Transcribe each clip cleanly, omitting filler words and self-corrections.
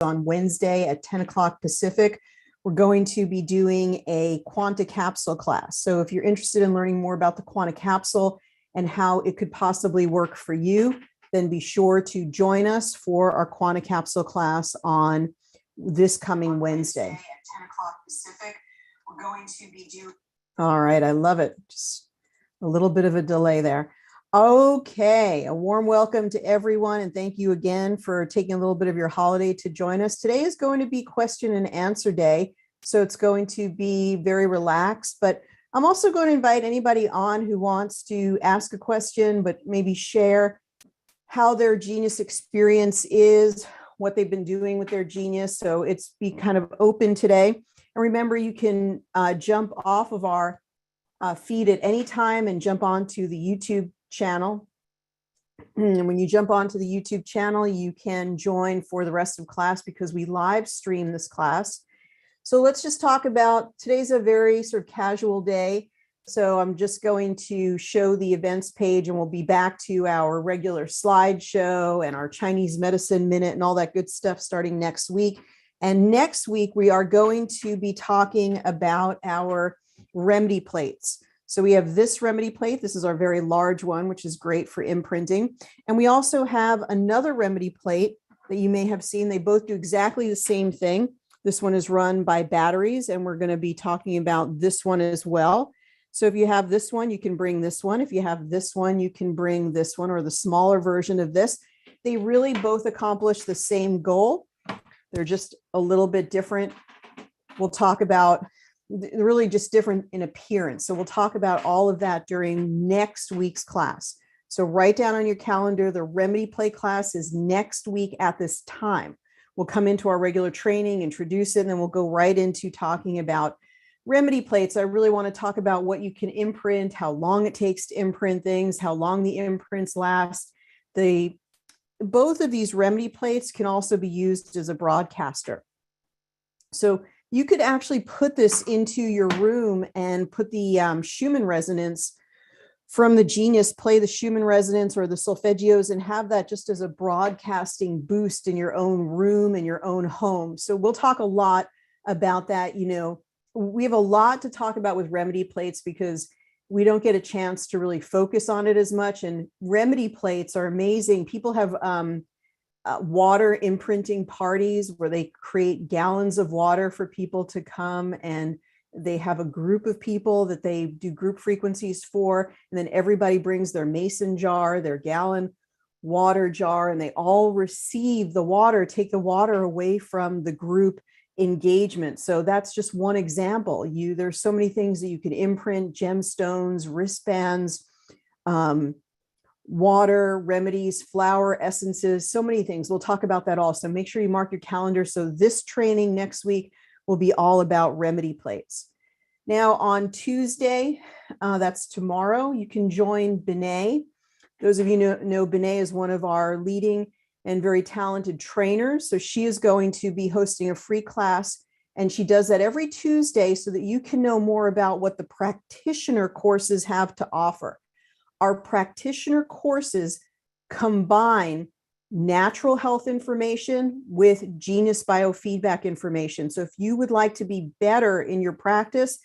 on Wednesday at 10 o'clock Pacific. We're going to be doing a Quanta Capsule class. So if you're interested in learning more about the Quanta Capsule and how it could possibly work for you, then be sure to join us for our Quanta Capsule class on this coming Wednesday. At 10 o'clock Pacific, we're going to be doing. All right, I love it. Just a little bit of a delay there. Okay, a warm welcome to everyone, and thank you again for taking a little bit of your holiday to join us. Today is going to be question and answer day, so it's going to be very relaxed, but I'm also going to invite anybody on who wants to ask a question, but maybe share how their genius experience is, what they've been doing with their genius. So it's be kind of open today. And remember, you can jump off of our feed at any time and jump onto the YouTube channel. And when you jump onto the YouTube channel, you can join for the rest of class because we live stream this class. So let's just talk about, today's a very sort of casual day. So I'm just going to show the events page and we'll be back to our regular slideshow and our Chinese medicine minute and all that good stuff starting next week. And next week, we are going to be talking about our remedy plates. So we have this remedy plate. This is our very large one, which is great for imprinting. And we also have another remedy plate that you may have seen. They both do exactly the same thing. This one is run by batteries, and we're going to be talking about this one as well. So if you have this one, you can bring this one. If you have this one, you can bring this one or the smaller version of this. They really both accomplish the same goal. They're just a little bit different. We'll talk about really just different in appearance. So we'll talk about all of that during next week's class. So write down on your calendar, the remedy plate class is next week at this time. We'll come into our regular training, introduce it, and then we'll go right into talking about remedy plates. I really want to talk about what you can imprint, how long it takes to imprint things, how long the imprints last. Both of these remedy plates can also be used as a broadcaster. So you could actually put this into your room and put the Schumann resonance from the Genius, play the Schumann resonance or the solfeggios and have that just as a broadcasting boost in your own room, in your own home. So we'll talk a lot about that. You know, we have a lot to talk about with remedy plates because we don't get a chance to really focus on it as much. And remedy plates are amazing. People have water imprinting parties where they create gallons of water for people to come, and they have a group of people that they do group frequencies for, and then everybody brings their mason jar, their gallon water jar, and they all receive the water, take the water away from the group engagement. So that's just one example. There's so many things that you can imprint: gemstones, wristbands, water, remedies, flower essences, so many things. We'll talk about that also. Make sure you mark your calendar. So this training next week will be all about remedy plates. Now on Tuesday, that's tomorrow, you can join Benet. Those of you know Benet is one of our leading and very talented trainers. So she is going to be hosting a free class, and she does that every Tuesday so that you can know more about what the practitioner courses have to offer. Our practitioner courses combine natural health information with genius biofeedback information. So if you would like to be better in your practice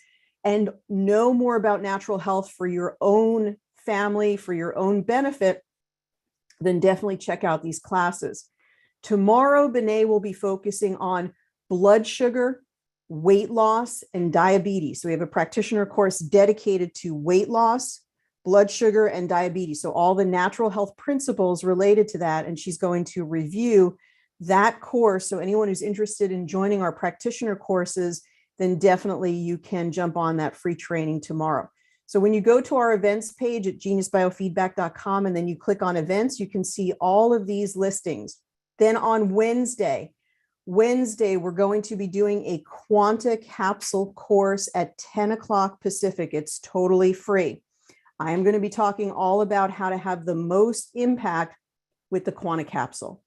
and know more about natural health for your own family, for your own benefit, then definitely check out these classes. Tomorrow, Benet will be focusing on blood sugar, weight loss, and diabetes. So we have a practitioner course dedicated to weight loss, blood sugar, and diabetes. So all the natural health principles related to that. And she's going to review that course. So anyone who's interested in joining our practitioner courses, then definitely you can jump on that free training tomorrow. So when you go to our events page at geniusbiofeedback.com and then you click on events, you can see all of these listings. Then on Wednesday, we're going to be doing a Quanta Capsule course at 10 o'clock Pacific. It's totally free. I am going to be talking all about how to have the most impact with the Quanta Capsule.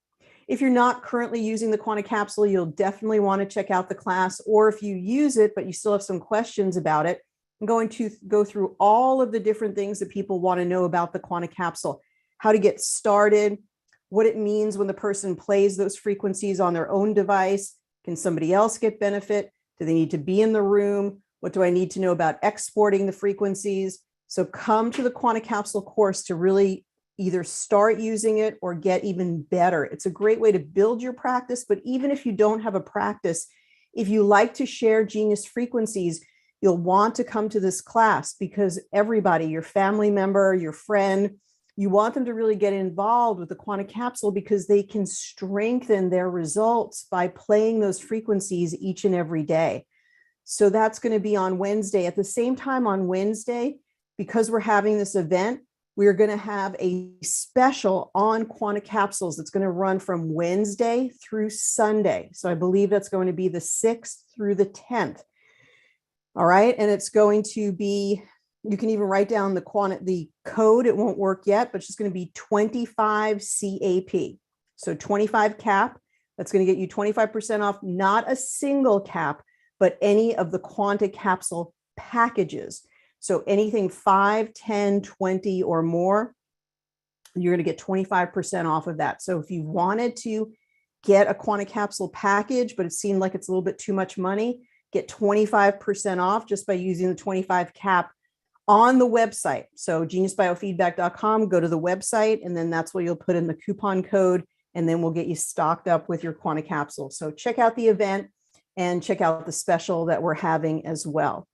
If you're not currently using the Quanta Capsule, you'll definitely want to check out the class, or if you use it, but you still have some questions about it, I'm going to go through all of the different things that people want to know about the Quanta Capsule, how to get started, what it means when the person plays those frequencies on their own device. Can somebody else get benefit? Do they need to be in the room? What do I need to know about exporting the frequencies? So come to the Quantum Capsule course to really either start using it or get even better. It's a great way to build your practice, but even if you don't have a practice, if you like to share genius frequencies, you'll want to come to this class because everybody, your family member, your friend, you want them to really get involved with the Quantum Capsule because they can strengthen their results by playing those frequencies each and every day. So that's going to be on Wednesday. At the same time on Wednesday, because we're having this event, we're going to have a special on Quantum Capsules that's going to run from Wednesday through Sunday. So I believe that's going to be the 6th through the 10th. All right. And it's going to be, you can even write down the code. It won't work yet, but it's just going to be 25 CAP. So 25 cap. That's going to get you 25% off, not a single cap, but any of the Quantum Capsule packages. So anything 5, 10, 20 or more, you're going to get 25% off of that. So if you wanted to get a Quantum Capsule package, but it seemed like it's a little bit too much money, get 25% off just by using the 25 cap on the website. So geniusbiofeedback.com, go to the website, and then that's where you'll put in the coupon code, and then we'll get you stocked up with your Quantum Capsule. So check out the event and check out the special that we're having as well.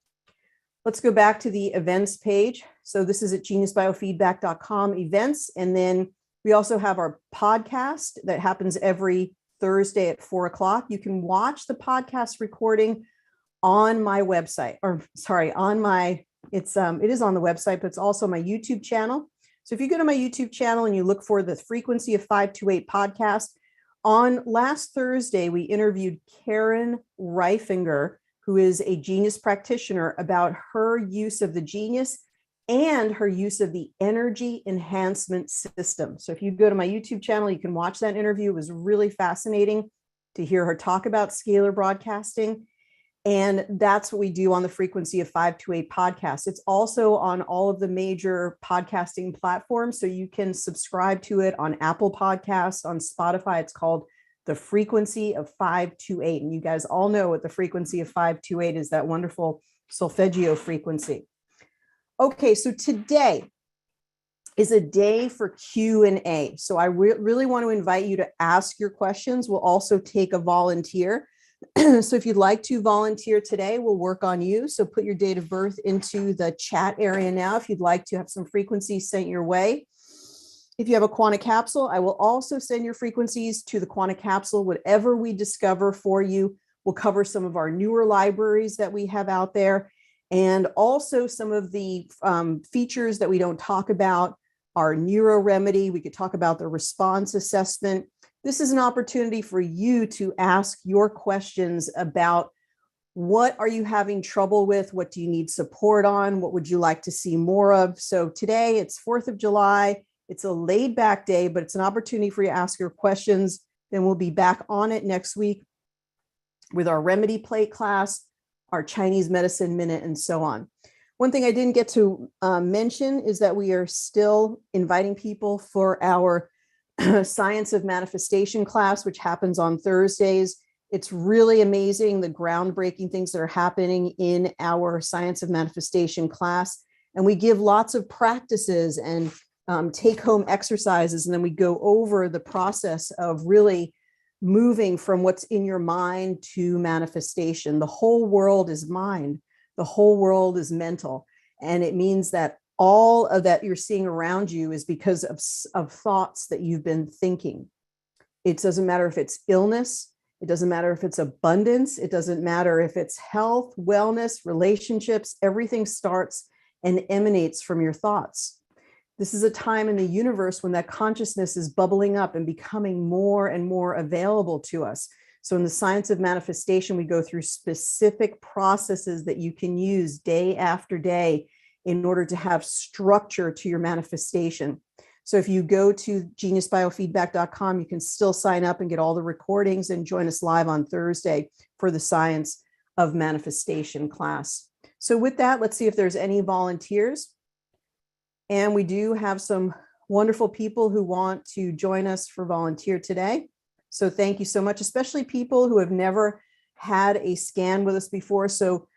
Let's go back to the events page. So this is at geniusbiofeedback.com events. And then we also have our podcast that happens every Thursday at 4 o'clock. You can watch the podcast recording on my website, or sorry, on my, it is on the website, but it's also my YouTube channel. So if you go to my YouTube channel and you look for the Frequency of 528 podcast, on last Thursday, we interviewed Karen Reifinger, who is a genius practitioner, about her use of the genius and her use of the energy enhancement system. So if you go to my YouTube channel, you can watch that interview. It was really fascinating to hear her talk about scalar broadcasting. And that's what we do on the Frequency of 528 podcast. It's also on all of the major podcasting platforms. So you can subscribe to it on Apple Podcasts, on Spotify. It's called the Frequency of 528. And you guys all know what the Frequency of 528 is, that wonderful solfeggio frequency. Okay, so today is a day for Q&A. So I really want to invite you to ask your questions. We'll also take a volunteer. So if you'd like to volunteer today, we'll work on you. So put your date of birth into the chat area now if you'd like to have some frequencies sent your way. If you have a Quantum Capsule, I will also send your frequencies to the Quantum Capsule. Whatever we discover for you, we'll cover some of our newer libraries that we have out there, and also some of the features that we don't talk about, our neuro remedy. We could talk about the response assessment. This is an opportunity for you to ask your questions about what are you having trouble with? What do you need support on? What would you like to see more of? So today it's 4th of July. It's a laid back day, but it's an opportunity for you to ask your questions. Then we'll be back on it next week with our remedy plate class, our Chinese medicine minute, and so on. One thing I didn't get to mention is that we are still inviting people for our Science of Manifestation class, which happens on Thursdays. It's really amazing, the groundbreaking things that are happening in our Science of Manifestation class. And we give lots of practices and take-home exercises, and then we go over the process of really moving from what's in your mind to manifestation. The whole world is mind. The whole world is mental. And it means that all of that you're seeing around you is because of thoughts that you've been thinking. It doesn't matter if it's illness. It doesn't matter if it's abundance. It doesn't matter if it's health, wellness, relationships. Everything starts and emanates from your thoughts. This is a time in the universe when that consciousness is bubbling up and becoming more and more available to us. So in the Science of Manifestation, we go through specific processes that you can use day after day in order to have structure to your manifestation. So if you go to geniusbiofeedback.com, you can still sign up and get all the recordings and join us live on Thursday for the Science of Manifestation class. So with that, let's see if there's any volunteers. And we do have some wonderful people who want to join us for volunteer today. So thank you so much, especially people who have never had a scan with us before. So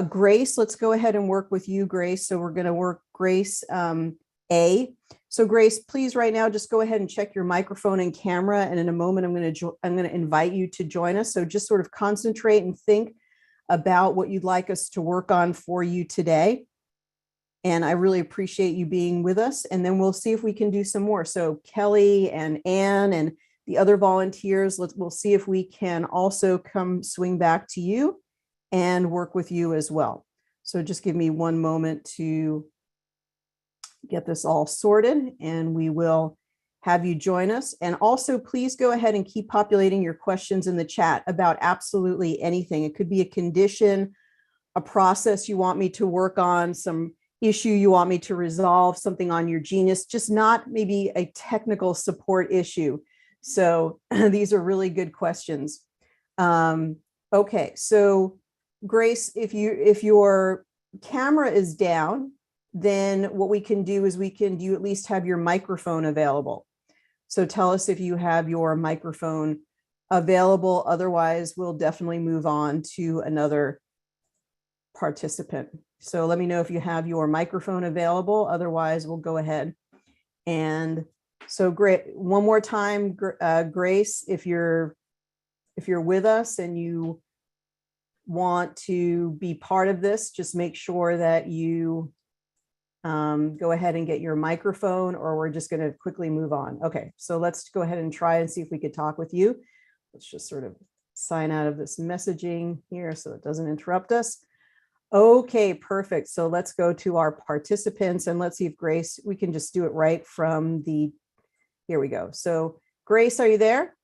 Grace, let's go ahead and work with you, Grace. So we're going to work Grace A. So Grace, please right now, just go ahead and check your microphone and camera. And in a moment, I'm going to invite you to join us. So just sort of concentrate and think about what you'd like us to work on for you today. And I really appreciate you being with us. And then we'll see if we can do some more. So Kelly and Anne and the other volunteers, we'll see if we can also come swing back to you and work with you as well. So just give me one moment to get this all sorted, and we will have you join us. And also, please go ahead and keep populating your questions in the chat about absolutely anything. It could be a condition, a process you want me to work on, some issue you want me to resolve, something on your Genius, just not maybe a technical support issue. So these are really good questions. Okay, so Grace, if your camera is down, then what we can do is you at least have your microphone available. So tell us if you have your microphone available. Otherwise, we'll definitely move on to another participant. So let me know if you have your microphone available. Otherwise, we'll go ahead. And so great. One more time, Grace, if you're with us and you want to be part of this, just make sure that you go ahead and get your microphone, or we're just going to quickly move on. Okay, so let's go ahead and try and see if we could talk with you. Let's just sort of sign out of this messaging here so it doesn't interrupt us. Okay, perfect. So let's go to our participants and let's see if Grace, we can just do it right from the, here we go. So Grace, are you there?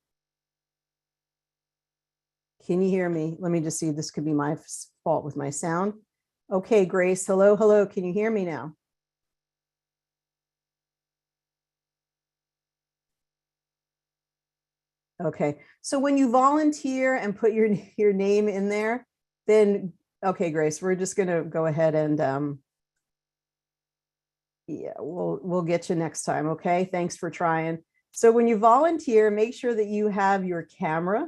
Can you hear me? Let me just see. This could be my fault with my sound. Okay, Grace. Hello, hello. Can you hear me now? Okay. So when you volunteer and put your name in there, then, okay, Grace, we're just going to go ahead and, yeah, we'll get you next time. Okay. Thanks for trying. So when you volunteer, make sure that you have your camera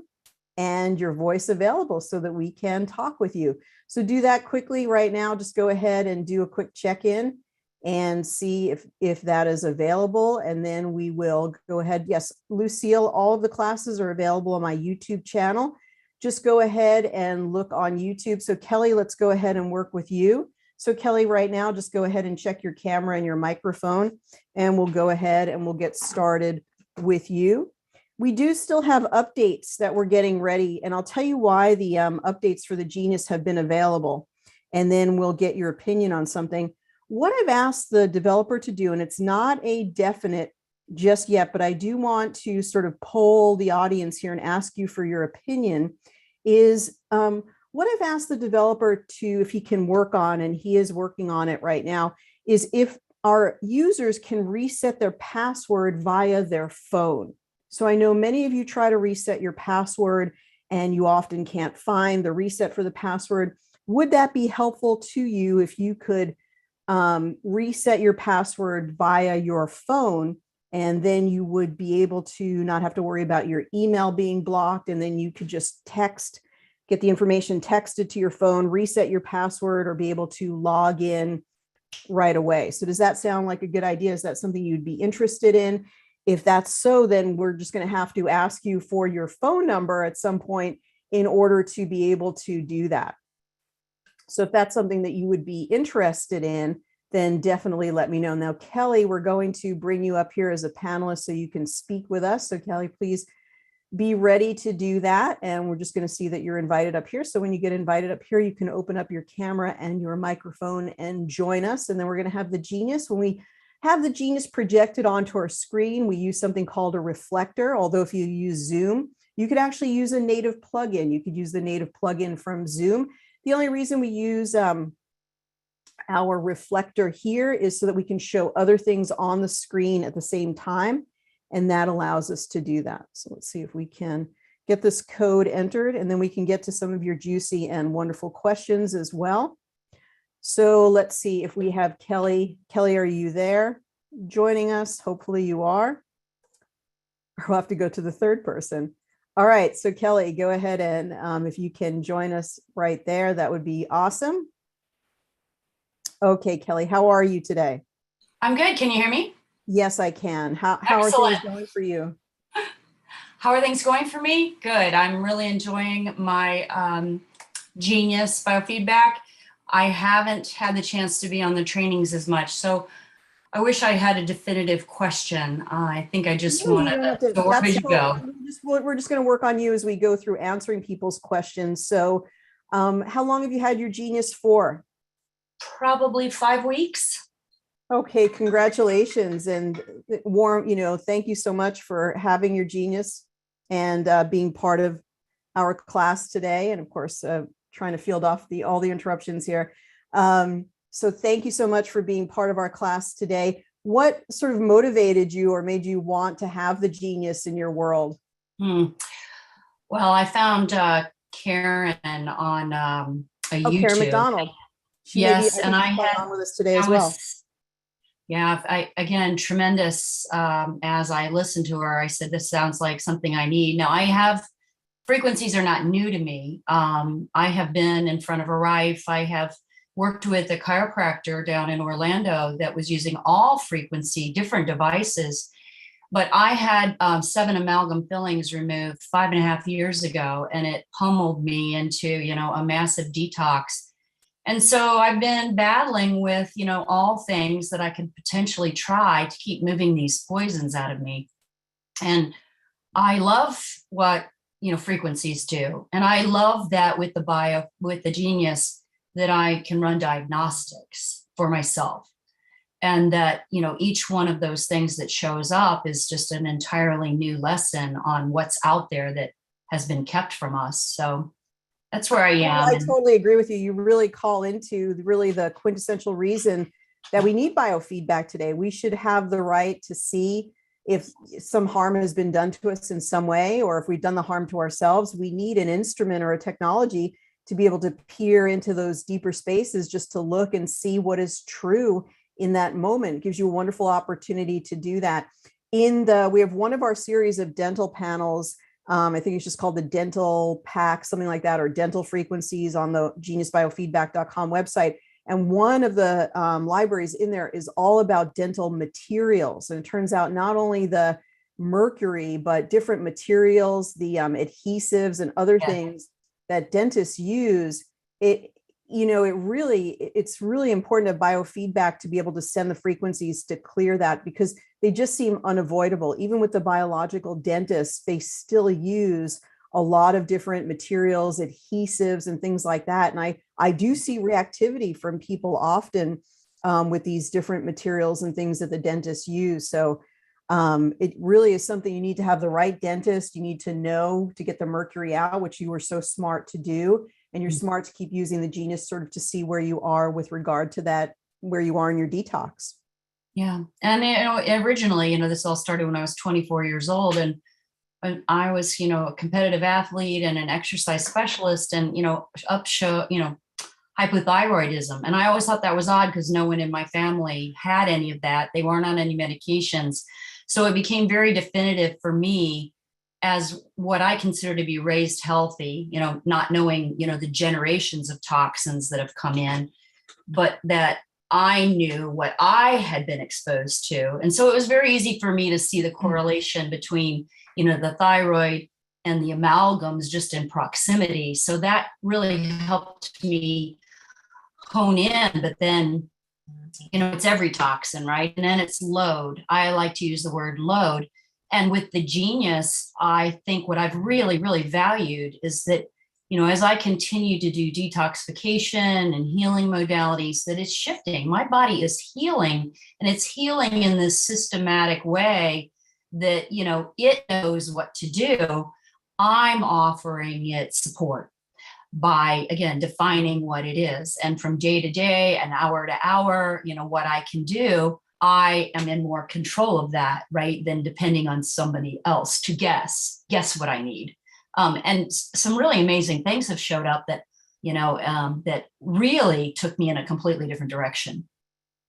and your voice available so that we can talk with you. So do that quickly right now. Just go ahead and do a quick check-in and see if that is available. And then we will go ahead. Yes, Lucille, all of the classes are available on my YouTube channel. Just go ahead and look on YouTube. So Kelly, let's go ahead and work with you. So Kelly, right now, just go ahead and check your camera and your microphone, and we'll go ahead and we'll get started with you. We do still have updates that we're getting ready, and I'll tell you why the updates for the Genius have been available, and then we'll get your opinion on something. What I've asked the developer to do, and it's not a definite just yet, but I do want to sort of poll the audience here and ask you for your opinion, is what I've asked the developer to, if he can work on, and he is working on it right now, is if our users can reset their password via their phone. So I know many of you try to reset your password and you often can't find the reset for the password. Would that be helpful to you if you could reset your password via your phone, and then you would be able to not have to worry about your email being blocked, and then you could just get the information texted to your phone, reset your password, or be able to log in right away. So does that sound like a good idea? Is that something you'd be interested in? If that's so, then we're just going to have to ask you for your phone number at some point in order to be able to do that. So if that's something that you would be interested in, then definitely let me know. Now, Kelly, we're going to bring you up here as a panelist so you can speak with us. So Kelly, please be ready to do that. And we're just going to see that you're invited up here. So when you get invited up here, you can open up your camera and your microphone and join us. And then we're going to have the Genius. When we have the Genius projected onto our screen, we use something called a reflector. Although if you use Zoom, you could actually use a native plugin. You could use the native plugin from Zoom. The only reason we use our reflector here is so that we can show other things on the screen at the same time. And that allows us to do that. So let's see if we can get this code entered, and then we can get to some of your juicy and wonderful questions as well. So let's see if we have Kelly. Kelly, are you there? joining us? Hopefully you are. We'll have to go to the third person. All right, so Kelly, go ahead and if you can join us right there, that would be awesome. Okay, Kelly, how are you today? I'm good. Can you hear me? Yes, I can. How are things Excellent. going for you? How are things going for me? Good. I'm really enjoying my Genius biofeedback. I haven't had the chance to be on the trainings as much, so I wish I had a definitive question. I think I just No, want you don't have to to. absorb That's as you totally, go. we're just going to work on you as we go through answering people's questions. So, how long have you had your Genius for? Probably 5 weeks. Okay, congratulations and warm, thank you so much for having your Genius and being part of our class today. And of course, trying to field off all the interruptions here. So thank you so much for being part of our class today. What sort of motivated you or made you want to have the Genius in your world? Hmm. Well, I found Karen on a Oh, Karen YouTube. McDonald. She may be, Yes, I and think she's probably on with us today I as well. was Yeah, again, tremendous. As I listened to her, I said, this sounds like something I need. Now, frequencies are not new to me. I have been in front of a Rife. I have worked with a chiropractor down in Orlando that was using all frequency, different devices. But I had 7 amalgam fillings removed 5.5 years ago, and it pummeled me into, a massive detox. And so I've been battling with, all things that I could potentially try to keep moving these poisons out of me. And I love what, frequencies do. And I love that with the Genius, that I can run diagnostics for myself. And that, each one of those things that shows up is just an entirely new lesson on what's out there that has been kept from us. So that's where I Well, am. I And totally agree with you. You really call into really the quintessential reason that we need biofeedback today. We should have the right to see if some harm has been done to us in some way, or if we've done the harm to ourselves. We need an instrument or a technology to be able to peer into those deeper spaces just to look and see what is true in that moment. It gives you a wonderful opportunity to do that. We have one of our series of dental panels. I think it's just called the dental pack, something like that, or dental frequencies on the geniusbiofeedback.com website. And one of the libraries in there is all about dental materials. And it turns out not only the mercury, but different materials, the adhesives and other yeah, things that dentists use. It's really important to biofeedback to be able to send the frequencies to clear that, because they just seem unavoidable. Even with the biological dentists, they still use a lot of different materials, adhesives, and things like that. And I do see reactivity from people often with these different materials and things that the dentists use. So it really is something you need to have the right dentist. You need to know to get the mercury out, which you were so smart to do. And you're smart to keep using the Genius sort of to see where you are with regard to that, where you are in your detox. yeah. And originally, this all started when I was 24 years old, and I was, a competitive athlete and an exercise specialist, and hypothyroidism. And I always thought that was odd because no one in my family had any of that. They weren't on any medications. So it became very definitive for me as what I consider to be raised healthy, not knowing, the generations of toxins that have come in, but that I knew what I had been exposed to. And so it was very easy for me to see the correlation between, the thyroid and the amalgams just in proximity. So that really helped me hone in. But then, it's every toxin, right? And then it's load. I like to use the word load. And with the Genius, I think what I've really, really valued is that, as I continue to do detoxification and healing modalities, that it's shifting. My body is healing, and it's healing in this systematic way that, it knows what to do. I'm offering it support by, again, defining what it is. And from day to day and hour to hour, what I can do, I am in more control of that, right? Than depending on somebody else to guess what I need. And some really amazing things have showed up that, that really took me in a completely different direction.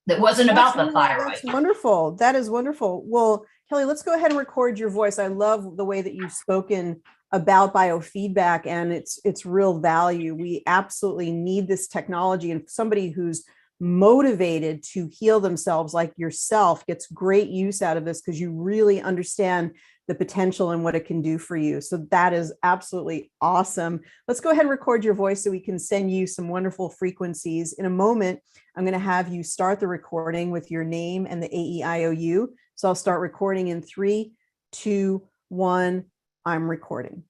that wasn't about the thyroid. That's wonderful. That is wonderful. Well, Kelly, let's go ahead and record your voice. I love the way that you've spoken about biofeedback and its real value. We absolutely need this technology, and somebody who's motivated to heal themselves like yourself gets great use out of this because you really understand the potential and what it can do for you. So that is absolutely awesome. Let's go ahead and record your voice so we can send you some wonderful frequencies. In a moment, I'm going to have you start the recording with your name and the AEIOU. So I'll start recording in 3, 2, 1. I'm recording.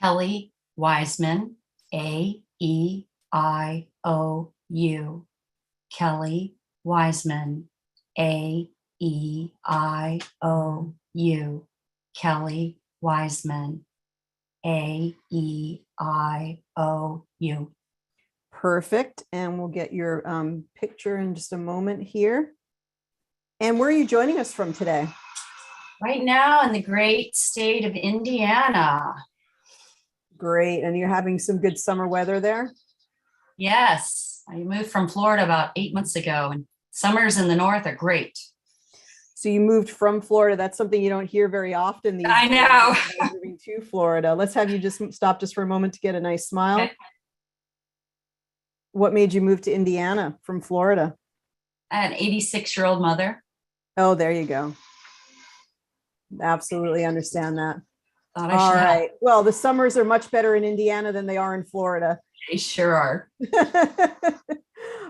Kelly Wiseman, AEIOU. Kelly Wiseman, AEIOU. Kelly Wiseman, AEIOU. Perfect. And we'll get your picture in just a moment here. And where are you joining us from today? Right now in the great state of Indiana. Great. And you're having some good summer weather there? Yes. I moved from Florida about 8 months ago, and summers in the north are great. So you moved from Florida. That's something you don't hear very often these days. I know. Moving to Florida. Let's have you just stop just for a moment to get a nice smile. Okay. What made you move to Indiana from Florida? I had an 86-year-old mother. Oh, there you go. Absolutely understand that. Thought I All should right. Well, the summers are much better in Indiana than they are in Florida. They sure are.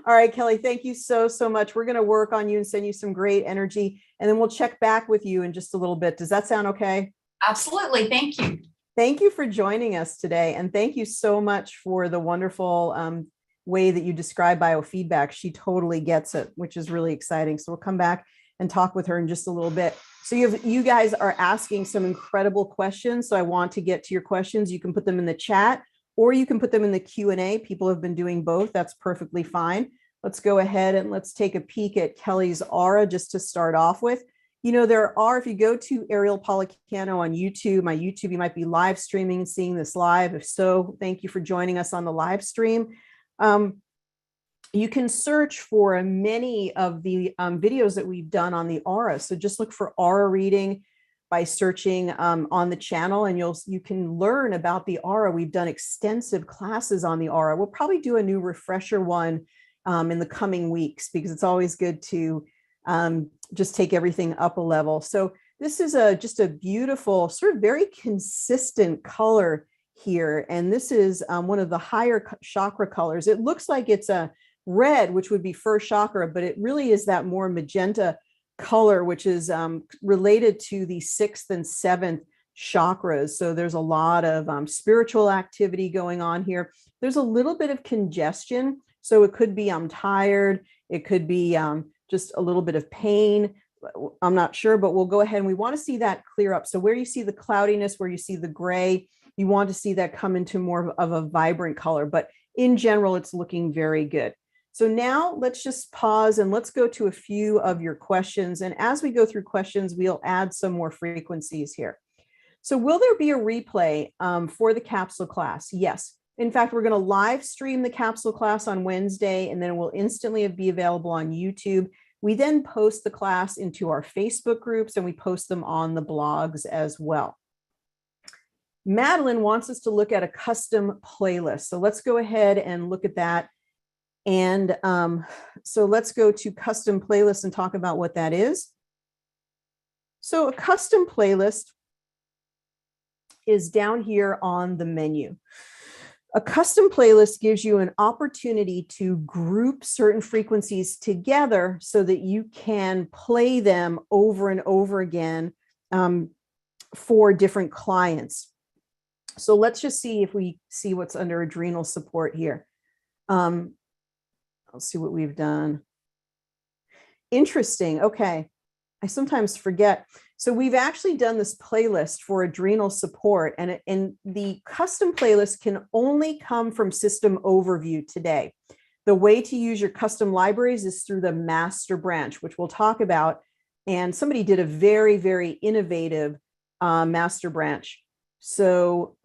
All right, Kelly, thank you so much. We're going to work on you and send you some great energy, and then we'll check back with you in just a little bit. Does that sound okay? Absolutely. Thank you. Thank you for joining us today. And thank you so much for the wonderful way that you describe biofeedback. She totally gets it, which is really exciting. So we'll come back and talk with her in just a little bit. So you guys are asking some incredible questions. So I want to get to your questions. You can put them in the chat, or you can put them in the Q&A. People have been doing both. That's perfectly fine. Let's go ahead and let's take a peek at Kelly's aura just to start off with. You know, there are, if you go to Ariel Policano on YouTube, my YouTube, you might be live streaming and seeing this live. If so, thank you for joining us on the live stream. You can search for many of the videos that we've done on the aura. So just look for aura reading by searching on the channel, and you can learn about the aura. We've done extensive classes on the aura. We'll probably do a new refresher one in the coming weeks, because it's always good to just take everything up a level. So this is just a beautiful, sort of very consistent color here. And this is one of the higher chakra colors. It looks like it's a red, which would be first chakra, but it really is that more magenta color, which is related to the 6th and 7th chakras. So there's a lot of spiritual activity going on here. There's a little bit of congestion. So it could be I'm tired. It could be just a little bit of pain. I'm not sure, but we'll go ahead and we want to see that clear up. So where you see the cloudiness, where you see the gray, you want to see that come into more of a vibrant color. But in general, it's looking very good. So now let's just pause and let's go to a few of your questions. And as we go through questions, we'll add some more frequencies here. So will there be a replay for the capsule class? Yes. In fact, we're going to live stream the capsule class on Wednesday, and then it will instantly be available on YouTube. We then post the class into our Facebook groups, and we post them on the blogs as well. Madeline wants us to look at a custom playlist. So let's go ahead and look at that. And so let's go to custom playlist and talk about what that is. So a custom playlist is down here on the menu. A custom playlist gives you an opportunity to group certain frequencies together so that you can play them over and over again for different clients. So let's just see if we see what's under adrenal support here. I'll see what we've done. Interesting. Okay. I sometimes forget. So we've actually done this playlist for adrenal support, and the custom playlist can only come from System Overview today. The way to use your custom libraries is through the master branch, which we'll talk about. And somebody did a very, very innovative master branch. So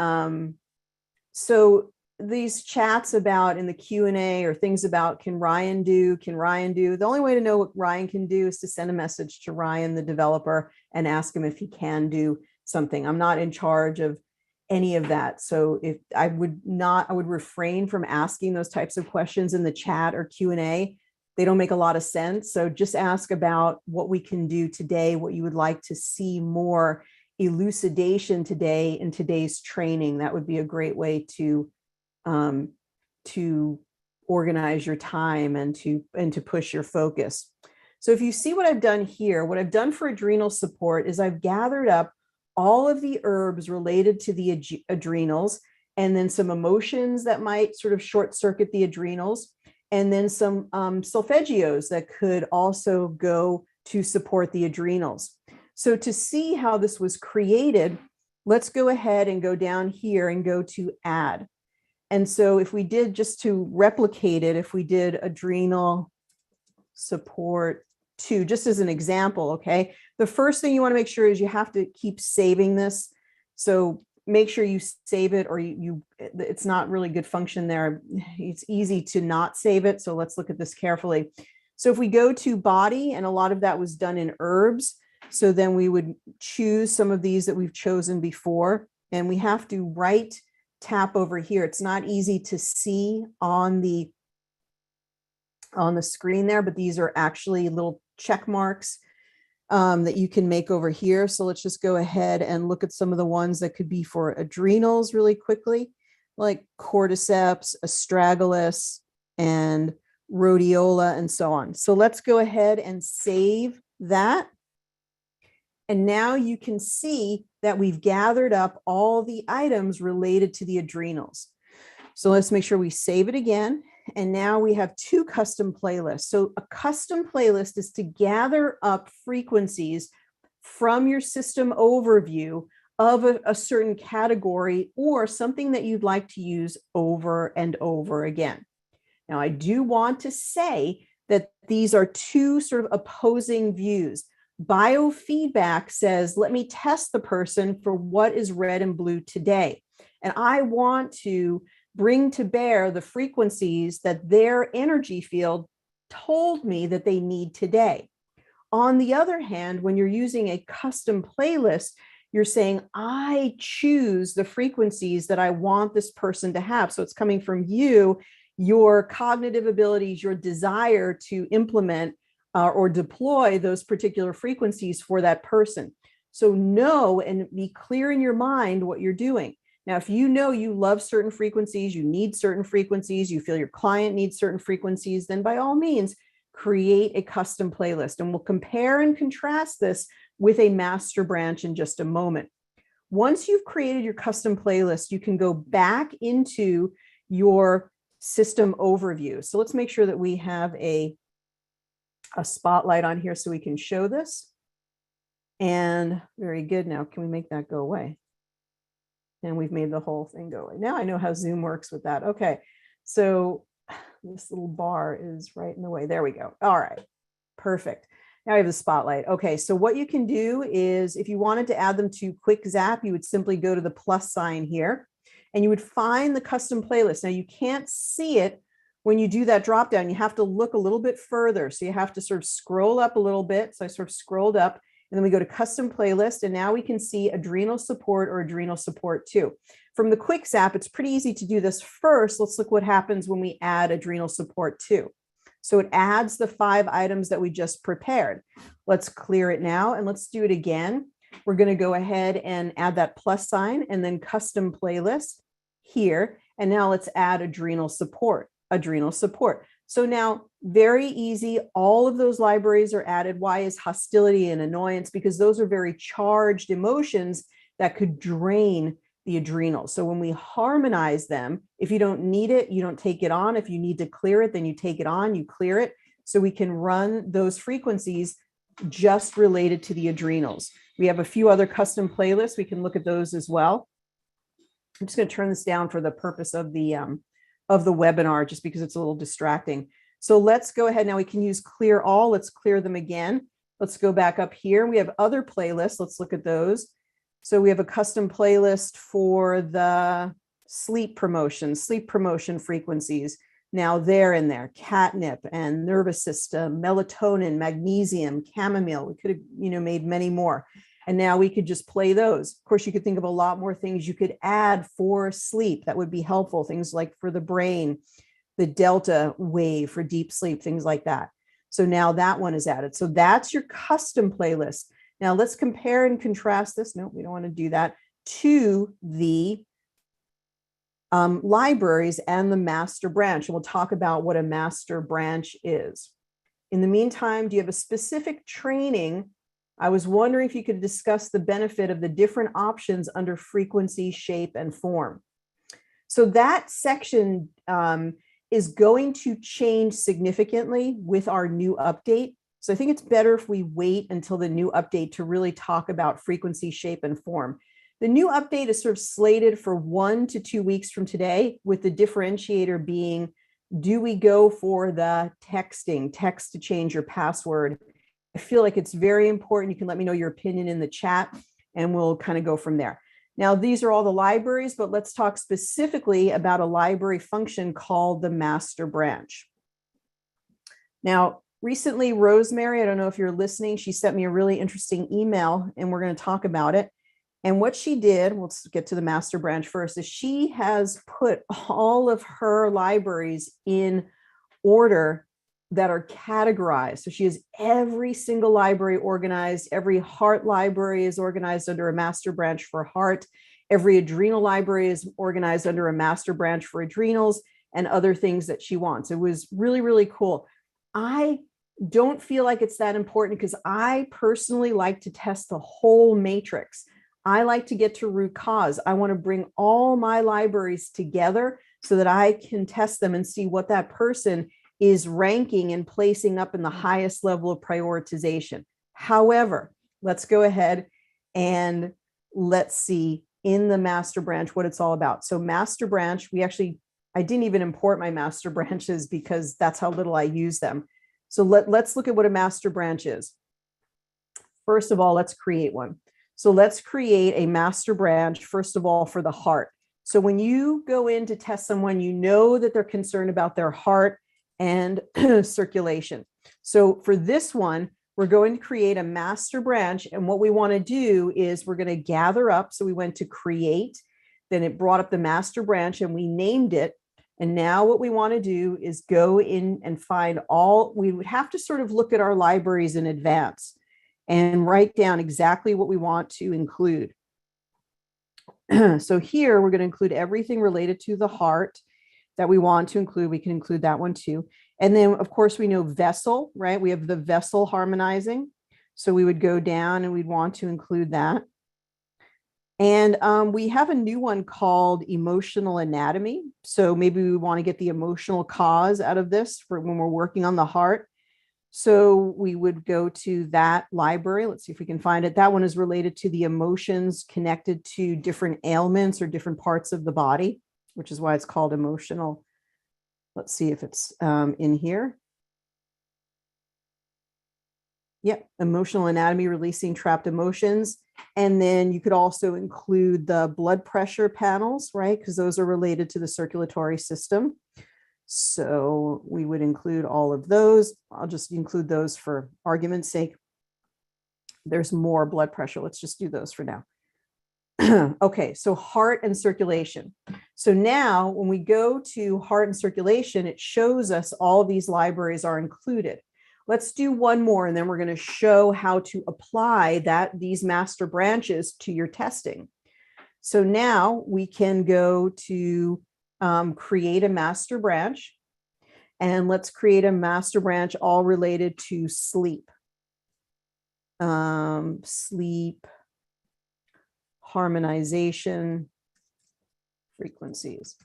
these chats about in the Q&A or things about can Ryan do, the only way to know what Ryan can do is to send a message to Ryan, the developer, and ask him if he can do something. I'm not in charge of any of that. So if I would refrain from asking those types of questions in the chat or Q&A. They don't make a lot of sense. So just ask about what we can do today, what you would like to see more elucidation today in today's training. That would be a great way to organize your time and to push your focus. So if you see what I've done here, what I've done for adrenal support is I've gathered up all of the herbs related to the adrenals, and then some emotions that might sort of short circuit the adrenals, and then some solfeggios that could also go to support the adrenals. So to see how this was created, let's go ahead and go down here and go to add. And so if we did, just to replicate it, if we did adrenal support 2, just as an example, okay, the first thing you want to make sure is you have to keep saving this. So make sure you save it, or it's not really good function there. It's easy to not save it. So let's look at this carefully. So if we go to body, and a lot of that was done in herbs, so then we would choose some of these that we've chosen before, and we have to right tap over here. It's not easy to see on the screen there, but these are actually little check marks that you can make over here. So let's just go ahead and look at some of the ones that could be for adrenals really quickly, like cordyceps, astragalus, and rhodiola, and so on. So let's go ahead and save that. And now you can see that we've gathered up all the items related to the adrenals. So let's make sure we save it again. And now we have 2 custom playlists. So a custom playlist is to gather up frequencies from your system overview of a certain category or something that you'd like to use over and over again. Now, I do want to say that these are 2 sort of opposing views. Biofeedback says, let me test the person for what is red and blue today. And I want to bring to bear the frequencies that their energy field told me that they need today. On the other hand, when you're using a custom playlist, you're saying, I choose the frequencies that I want this person to have. So it's coming from you, your cognitive abilities, your desire to implement or deploy those particular frequencies for that person. So know and be clear in your mind what you're doing. Now, if you know you love certain frequencies, you need certain frequencies, you feel your client needs certain frequencies, then by all means, create a custom playlist. And we'll compare and contrast this with a master branch in just a moment. Once you've created your custom playlist, you can go back into your system overview. So let's make sure that we have a spotlight on here so we can show this. And very good. Now, can we make that go away? And we've made the whole thing go away. Now I know how Zoom works with that. Okay, so this little bar is right in the way. There we go. All right, perfect. Now we have the spotlight. Okay, so what you can do is if you wanted to add them to Quick Zap, you would simply go to the plus sign here and you would find the custom playlist. Now you can't see it when you do that drop down. You have to look a little bit further. So you have to sort of scroll up a little bit. So I sort of scrolled up. And then we go to custom playlist, and now we can see adrenal support or adrenal support 2. From the Quick Zap, it's pretty easy to do this first. Let's look what happens when we add adrenal support 2. So it adds the 5 items that we just prepared. Let's clear it now, and let's do it again. We're going to go ahead and add that plus sign and then custom playlist here. And now let's add adrenal support. So now, very easy. All of those libraries are added. Why is hostility and annoyance? Because those are very charged emotions that could drain the adrenals. So when we harmonize them, if you don't need it, you don't take it on. If you need to clear it, then you take it on, you clear it. So we can run those frequencies just related to the adrenals. We have a few other custom playlists. We can look at those as well. I'm just going to turn this down for the purpose of the webinar, just because it's a little distracting. So let's go ahead. Now we can use clear all. Let's clear them again. Let's go back up here. We have other playlists. Let's look at those. So we have a custom playlist for the sleep promotion frequencies. Now they're in there, catnip and nervous system, melatonin, magnesium, chamomile. We could have, made many more. And now we could just play those. Of course, you could think of a lot more things you could add for sleep that would be helpful. Things like for the brain, the delta wave for deep sleep, things like that. So now that one is added. So that's your custom playlist. Now let's compare and contrast this. No, we don't want to do that, to the libraries and the master branch. And we'll talk about what a master branch is. In the meantime, do you have a specific training? I was wondering if you could discuss the benefit of the different options under frequency, shape, and form. So that section is going to change significantly with our new update. So I think it's better if we wait until the new update to really talk about frequency, shape, and form. The new update is sort of slated for 1 to 2 weeks from today, with the differentiator being, do we go for the text to change your password? I feel like it's very important. You can let me know your opinion in the chat and we'll kind of go from there. Now, these are all the libraries, but let's talk specifically about a library function called the master branch. Now, recently, Rosemary, I don't know if you're listening, she sent me a really interesting email and we're going to talk about it. And what she did, let's get to the master branch first, is she has put all of her libraries in order that are categorized. So she has every single library organized. Every heart library is organized under a master branch for heart. Every adrenal library is organized under a master branch for adrenals and other things that she wants. It was really, really cool. I don't feel like it's that important because I personally like to test the whole matrix. I like to get to root cause. I want to bring all my libraries together so that I can test them and see what that person is ranking and placing up in the highest level of prioritization. However, let's go ahead and let's see in the master branch what it's all about. So master branch, I didn't even import my master branches because that's how little I use them. So let's look at what a master branch is. First of all, let's create one. So let's create a master branch, first of all, for the heart. So when you go in to test someone, you know that they're concerned about their heart and circulation. So for this one, we're going to create a master branch. And what we want to do is we're going to gather up. So we went to create, then it brought up the master branch and we named it. And now what we want to do is go in and find we would have to sort of look at our libraries in advance and write down exactly what we want to include. So here we're going to include everything related to the heart that we want to include. We can include that one too. And then of course we know vessel, right? We have the vessel harmonizing. So we would go down and we'd want to include that. And we have a new one called emotional anatomy. So maybe we want to get the emotional cause out of this for when we're working on the heart. So we would go to that library. Let's see if we can find it. That one is related to the emotions connected to different ailments or different parts of the body, which is why it's called emotional. Let's see if it's in here. Yep, emotional anatomy, releasing trapped emotions. And then you could also include the blood pressure panels, right? Because those are related to the circulatory system. So we would include all of those. I'll just include those for argument's sake. There's more blood pressure. Let's just do those for now. Okay, so heart and circulation. So now when we go to heart and circulation, it shows us all of these libraries are included. Let's do one more, and then we're going to show how to apply these master branches to your testing. So now we can go to create a master branch, and let's create a master branch all related to sleep. Sleep, harmonization, frequencies.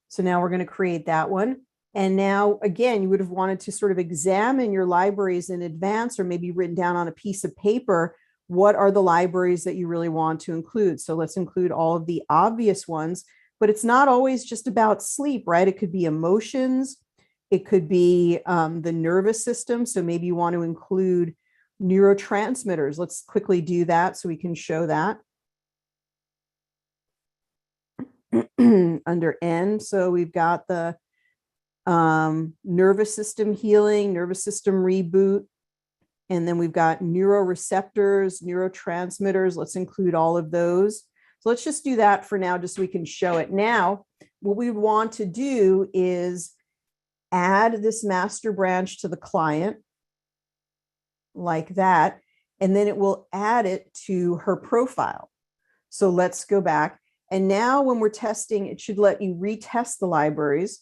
So now we're going to create that one. And now, again, you would have wanted to sort of examine your libraries in advance, or maybe written down on a piece of paper, what are the libraries that you really want to include? So let's include all of the obvious ones, but it's not always just about sleep, right? It could be emotions. It could be the nervous system. So maybe you want to include neurotransmitters. Let's quickly do that so we can show that. under N. So we've got the nervous system healing, nervous system reboot, and then we've got neuroreceptors, neurotransmitters. Let's include all of those. So let's just do that for now, just so we can show it. Now, what we want to do is add this master branch to the client like that, and then it will add it to her profile. So let's go back. And now when we're testing, it should let you retest the libraries.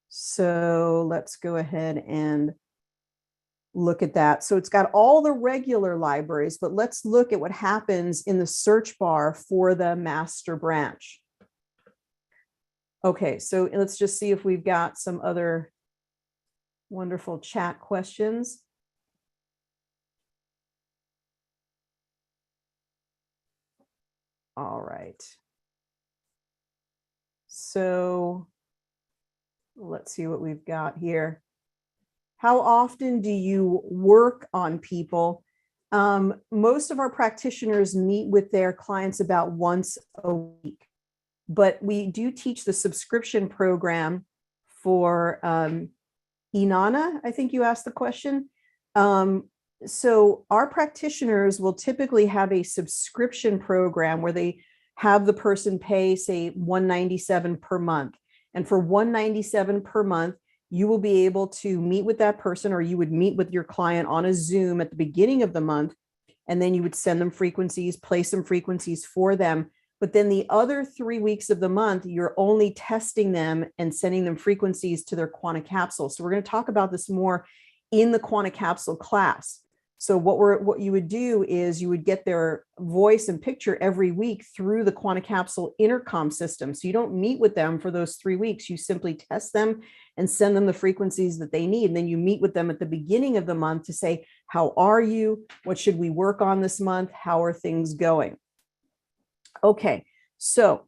So let's go ahead and look at that. So it's got all the regular libraries, but let's look at what happens in the search bar for the master branch. Okay, so let's just see if we've got some other wonderful chat questions. All right. So let's see what we've got here. How often do you work on people? Most of our practitioners meet with their clients about once a week, but we do teach the subscription program for Inanna, I think you asked the question. So our practitioners will typically have a subscription program where they have the person pay, say, $197 per month. And for $197 per month, you will be able to meet with that person, or you would meet with your client on a Zoom at the beginning of the month, and then you would send them frequencies, place some frequencies for them. But then the other 3 weeks of the month, you're only testing them and sending them frequencies to their Quanta capsule. So we're going to talk about this more in the Quanta capsule class. So what you would do is you would get their voice and picture every week through the Quanta capsule intercom system. So you don't meet with them for those 3 weeks. You simply test them and send them the frequencies that they need. And then you meet with them at the beginning of the month to say, how are you? What should we work on this month? How are things going? Okay, so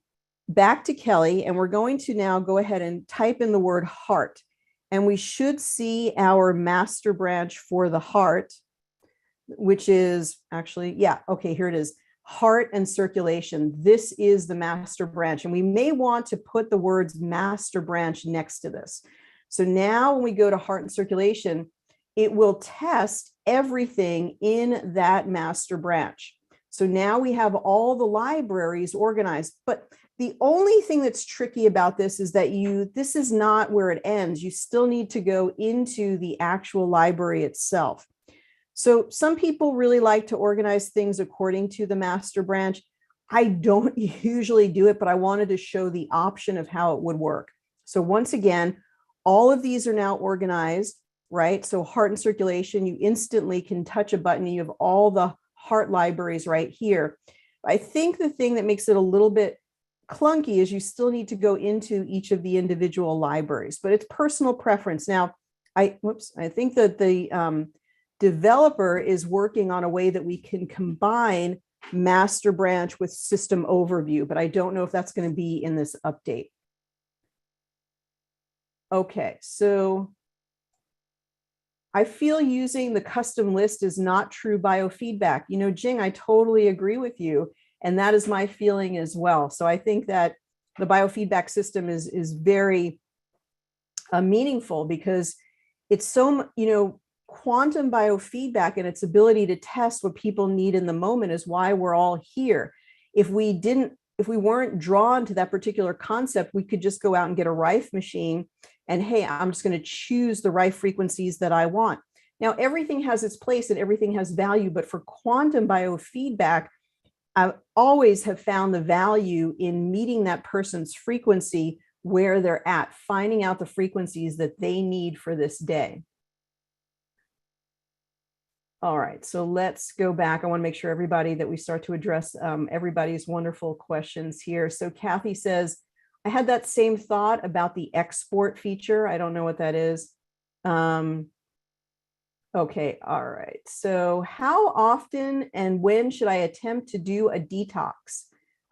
back to Kelly, and we're going to now go ahead and type in the word heart. And we should see our master branch for the heart, which is actually, yeah, okay, here it is. Heart and circulation. This is the master branch. And we may want to put the words master branch next to this. So now when we go to heart and circulation, it will test everything in that master branch. So now we have all the libraries organized, but the only thing that's tricky about this is that this is not where it ends. You still need to go into the actual library itself. So some people really like to organize things according to the master branch. I don't usually do it, but I wanted to show the option of how it would work. So once again, all of these are now organized, right? So heart and circulation, you instantly can touch a button and you have all the heart libraries right here. I think the thing that makes it a little bit clunky is you still need to go into each of the individual libraries, but it's personal preference. Now, I think that the developer is working on a way that we can combine master branch with system overview, but I don't know if that's going to be in this update. Okay, so I feel using the custom list is not true biofeedback. You know, Jing, I totally agree with you. And that is my feeling as well. So I think that the biofeedback system is very meaningful because it's so, quantum biofeedback and its ability to test what people need in the moment is why we're all here. If we weren't drawn to that particular concept, we could just go out and get a Rife machine and, hey, I'm just going to choose the Rife frequencies that I want. Now, everything has its place and everything has value, but for quantum biofeedback, I always have found the value in meeting that person's frequency where they're at, finding out the frequencies that they need for this day. All right, so let's go back. I want to make sure that we start to address everybody's wonderful questions here. So Kathy says, I had that same thought about the export feature. I don't know what that is. Okay, all right. So how often and when should I attempt to do a detox?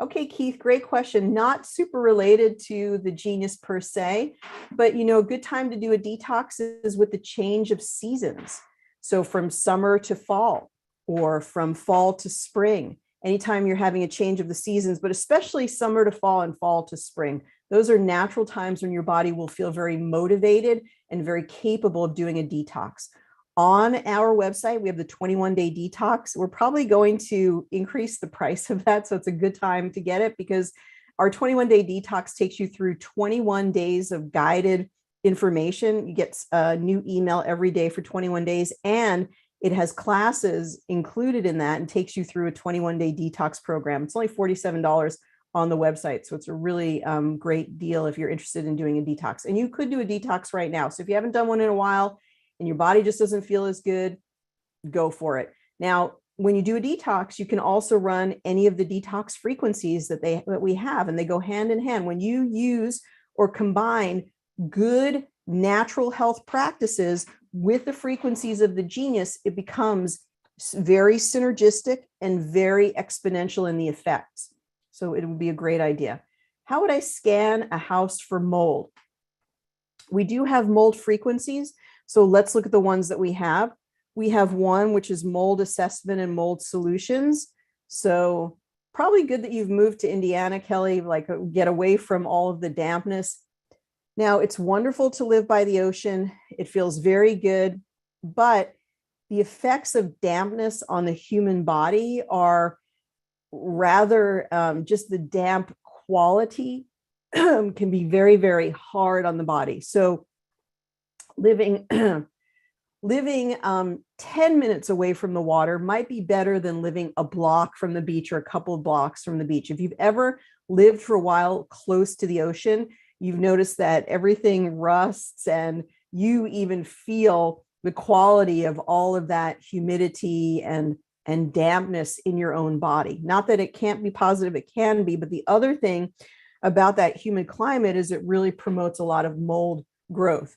Okay, Keith, great question. Not super related to the genius per se, but a good time to do a detox is with the change of seasons. So from summer to fall or from fall to spring. anytime you're having a change of the seasons, but especially summer to fall and fall to spring. Those are natural times when your body will feel very motivated and very capable of doing a detox. On our website, we have the 21-day detox. We're probably going to increase the price of that, so it's a good time to get it, because our 21-day detox takes you through 21 days of guided information. You get a new email every day for 21 days, and it has classes included in that and takes you through a 21-day detox program. It's only $47 on the website. So it's a really great deal if you're interested in doing a detox. And you could do a detox right now. So if you haven't done one in a while and your body just doesn't feel as good, go for it. Now, when you do a detox, you can also run any of the detox frequencies that we have, and they go hand in hand. When you use or combine good natural health practices with the frequencies of the genius, it becomes very synergistic and very exponential in the effects. So it would be a great idea. How would I scan a house for mold? We do have mold frequencies. So let's look at the ones that we have. We have one, which is mold assessment and mold solutions. So probably good that you've moved to Indiana, Kelly, like get away from all of the dampness. Now, it's wonderful to live by the ocean. It feels very good, but the effects of dampness on the human body are rather just the damp quality can be very, very hard on the body. So living 10 minutes away from the water might be better than living a block from the beach or a couple of blocks from the beach. If you've ever lived for a while close to the ocean, you've noticed that everything rusts, and you even feel the quality of all of that humidity and dampness in your own body. Not that it can't be positive, it can be, but the other thing about that humid climate is it really promotes a lot of mold growth.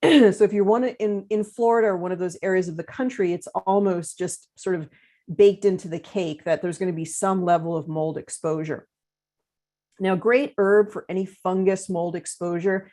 So if you're in Florida or one of those areas of the country, it's almost just sort of baked into the cake that there's going to be some level of mold exposure. Now, great herb for any fungus mold exposure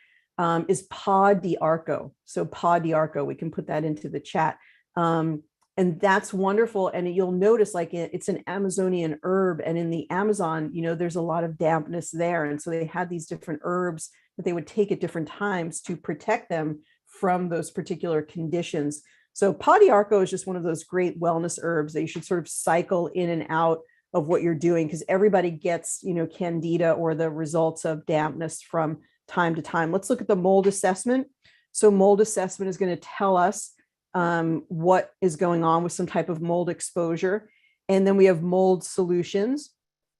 is Pau d'Arco. So Pau d'Arco, we can put that into the chat. And that's wonderful. And you'll notice like it's an Amazonian herb, and in the Amazon, there's a lot of dampness there. And so they had these different herbs that they would take at different times to protect them from those particular conditions. So Pau d'Arco is just one of those great wellness herbs that you should sort of cycle in and out of what you're doing, because everybody gets, candida or the results of dampness from time to time. Let's look at the mold assessment. So mold assessment is going to tell us what is going on with some type of mold exposure. And then we have mold solutions.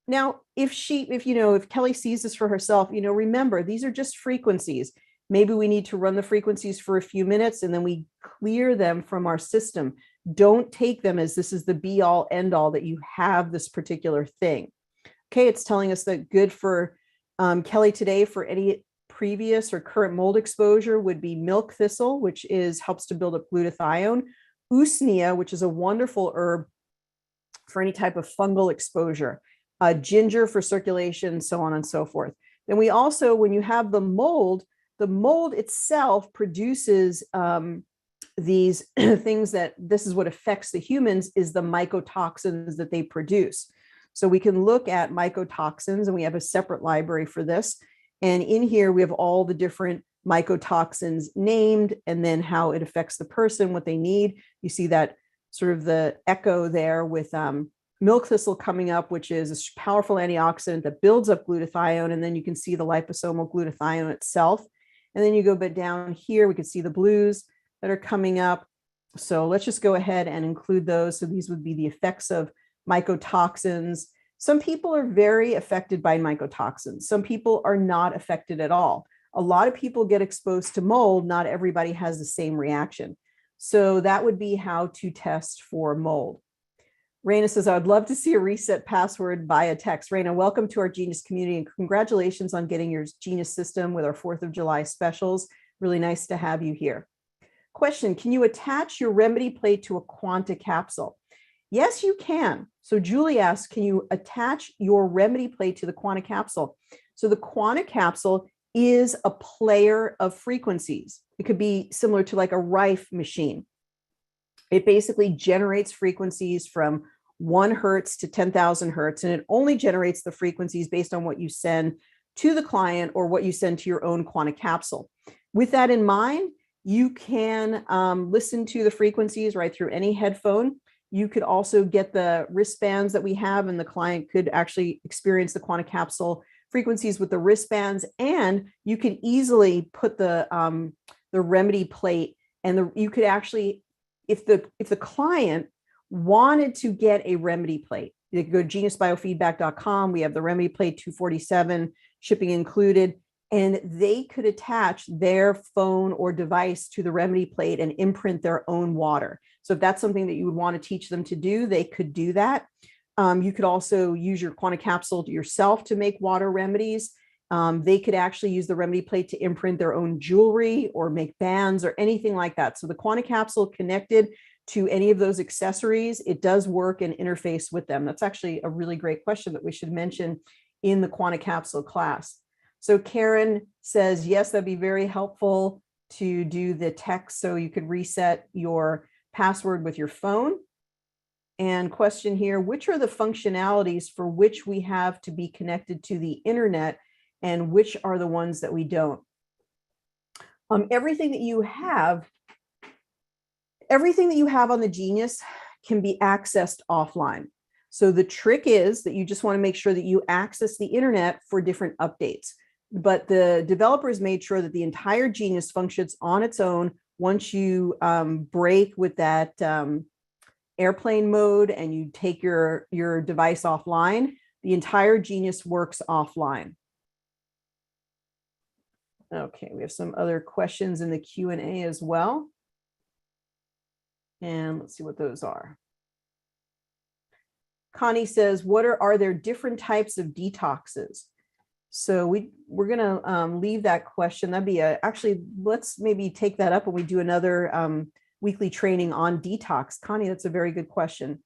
Now, if Kelly sees this for herself, remember, these are just frequencies. Maybe we need to run the frequencies for a few minutes and then we clear them from our system. Don't take them as this is the be all end all that you have this particular thing. Okay, it's telling us that good for Kelly today for any previous or current mold exposure would be milk thistle, which helps to build up glutathione, usnea, which is a wonderful herb for any type of fungal exposure, ginger for circulation, so on and so forth. Then we also, when you have the mold itself produces these things that this is what affects the humans is the mycotoxins that they produce. So we can look at mycotoxins, and we have a separate library for this. And in here, we have all the different mycotoxins named and then how it affects the person, what they need. You see that sort of the echo there with milk thistle coming up, which is a powerful antioxidant that builds up glutathione. And then you can see the liposomal glutathione itself. And then you go bit down here, we can see the blues that are coming up. So let's just go ahead and include those. So these would be the effects of mycotoxins. Some people are very affected by mycotoxins. Some people are not affected at all. A lot of people get exposed to mold. Not everybody has the same reaction. So that would be how to test for mold. Raina says, I would love to see a reset password via text. Raina, welcome to our Genius community and congratulations on getting your Genius system with our 4th of July specials. Really nice to have you here. Question, can you attach your remedy plate to a Quanta capsule? Yes, you can. So Julie asks, can you attach your remedy plate to the Quanta capsule? So the Quanta capsule is a player of frequencies. It could be similar to like a Rife machine. It basically generates frequencies from 1 hertz to 10,000 hertz, and it only generates the frequencies based on what you send to the client or what you send to your own quantum capsule. With that in mind, you can listen to the frequencies right through any headphone. You could also get the wristbands that we have, and the client could actually experience the quantum capsule frequencies with the wristbands, and you could easily put the remedy plate, and you could actually, if the client wanted to get a remedy plate, you could go to geniusbiofeedback.com. We have the remedy plate 247, shipping included, and they could attach their phone or device to the remedy plate and imprint their own water. So if that's something that you would want to teach them to do, they could do that. You could also use your quantum capsule to yourself to make water remedies. They could actually use the remedy plate to imprint their own jewelry or make bands or anything like that. So the quantum capsule connected to any of those accessories, it does work and interface with them. That's actually a really great question that we should mention in the quantum capsule class. So Karen says, yes, that'd be very helpful to do the text so you could reset your password with your phone. And question here, which are the functionalities for which we have to be connected to the internet and which are the ones that we don't? Everything that you have on the Genius can be accessed offline. So the trick is that you just want to make sure that you access the internet for different updates. But the developers made sure that the entire Genius functions on its own once you break with that airplane mode and you take your device offline. The entire Genius works offline. Okay, we have some other questions in the Q&A as well. And let's see what those are. Connie says, are there different types of detoxes? So we're going to leave that question. That'd be actually, let's maybe take that up when we do another weekly training on detox. Connie, that's a very good question.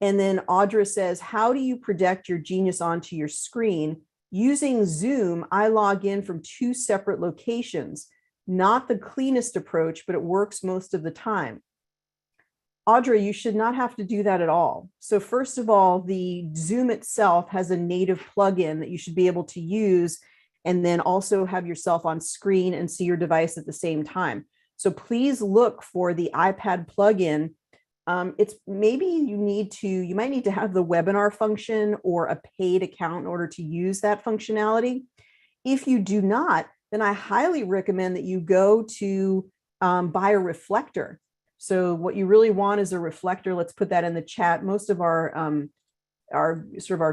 And then Audra says, how do you project your Genius onto your screen? Using Zoom, I log in from 2 separate locations. Not the cleanest approach, but it works most of the time. Audra, you should not have to do that at all. So first of all, the Zoom itself has a native plugin that you should be able to use, and then also have yourself on screen and see your device at the same time. So please look for the iPad plugin. It's maybe you might need to have the webinar function or a paid account in order to use that functionality. If you do not, then I highly recommend that you go to buy a reflector. So what you really want is a reflector. Let's put that in the chat. Most of our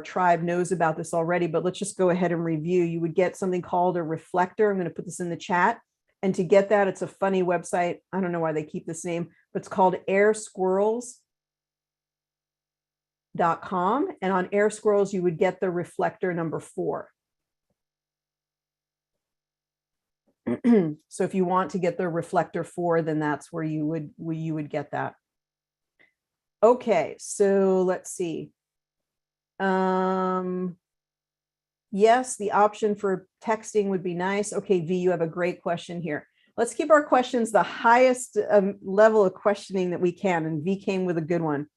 tribe knows about this already, but let's just go ahead and review. You would get something called a reflector. I'm going to put this in the chat. And to get that, it's a funny website. I don't know why they keep this name, but it's called airsquirrels.com. And on Air Squirrels, you would get the reflector number 4. So if you want to get the reflector 4, then that's where you would get that. Okay, so let's see. Yes, the option for texting would be nice. Okay, V, you have a great question here. Let's keep our questions the highest level of questioning that we can. And V came with a good one.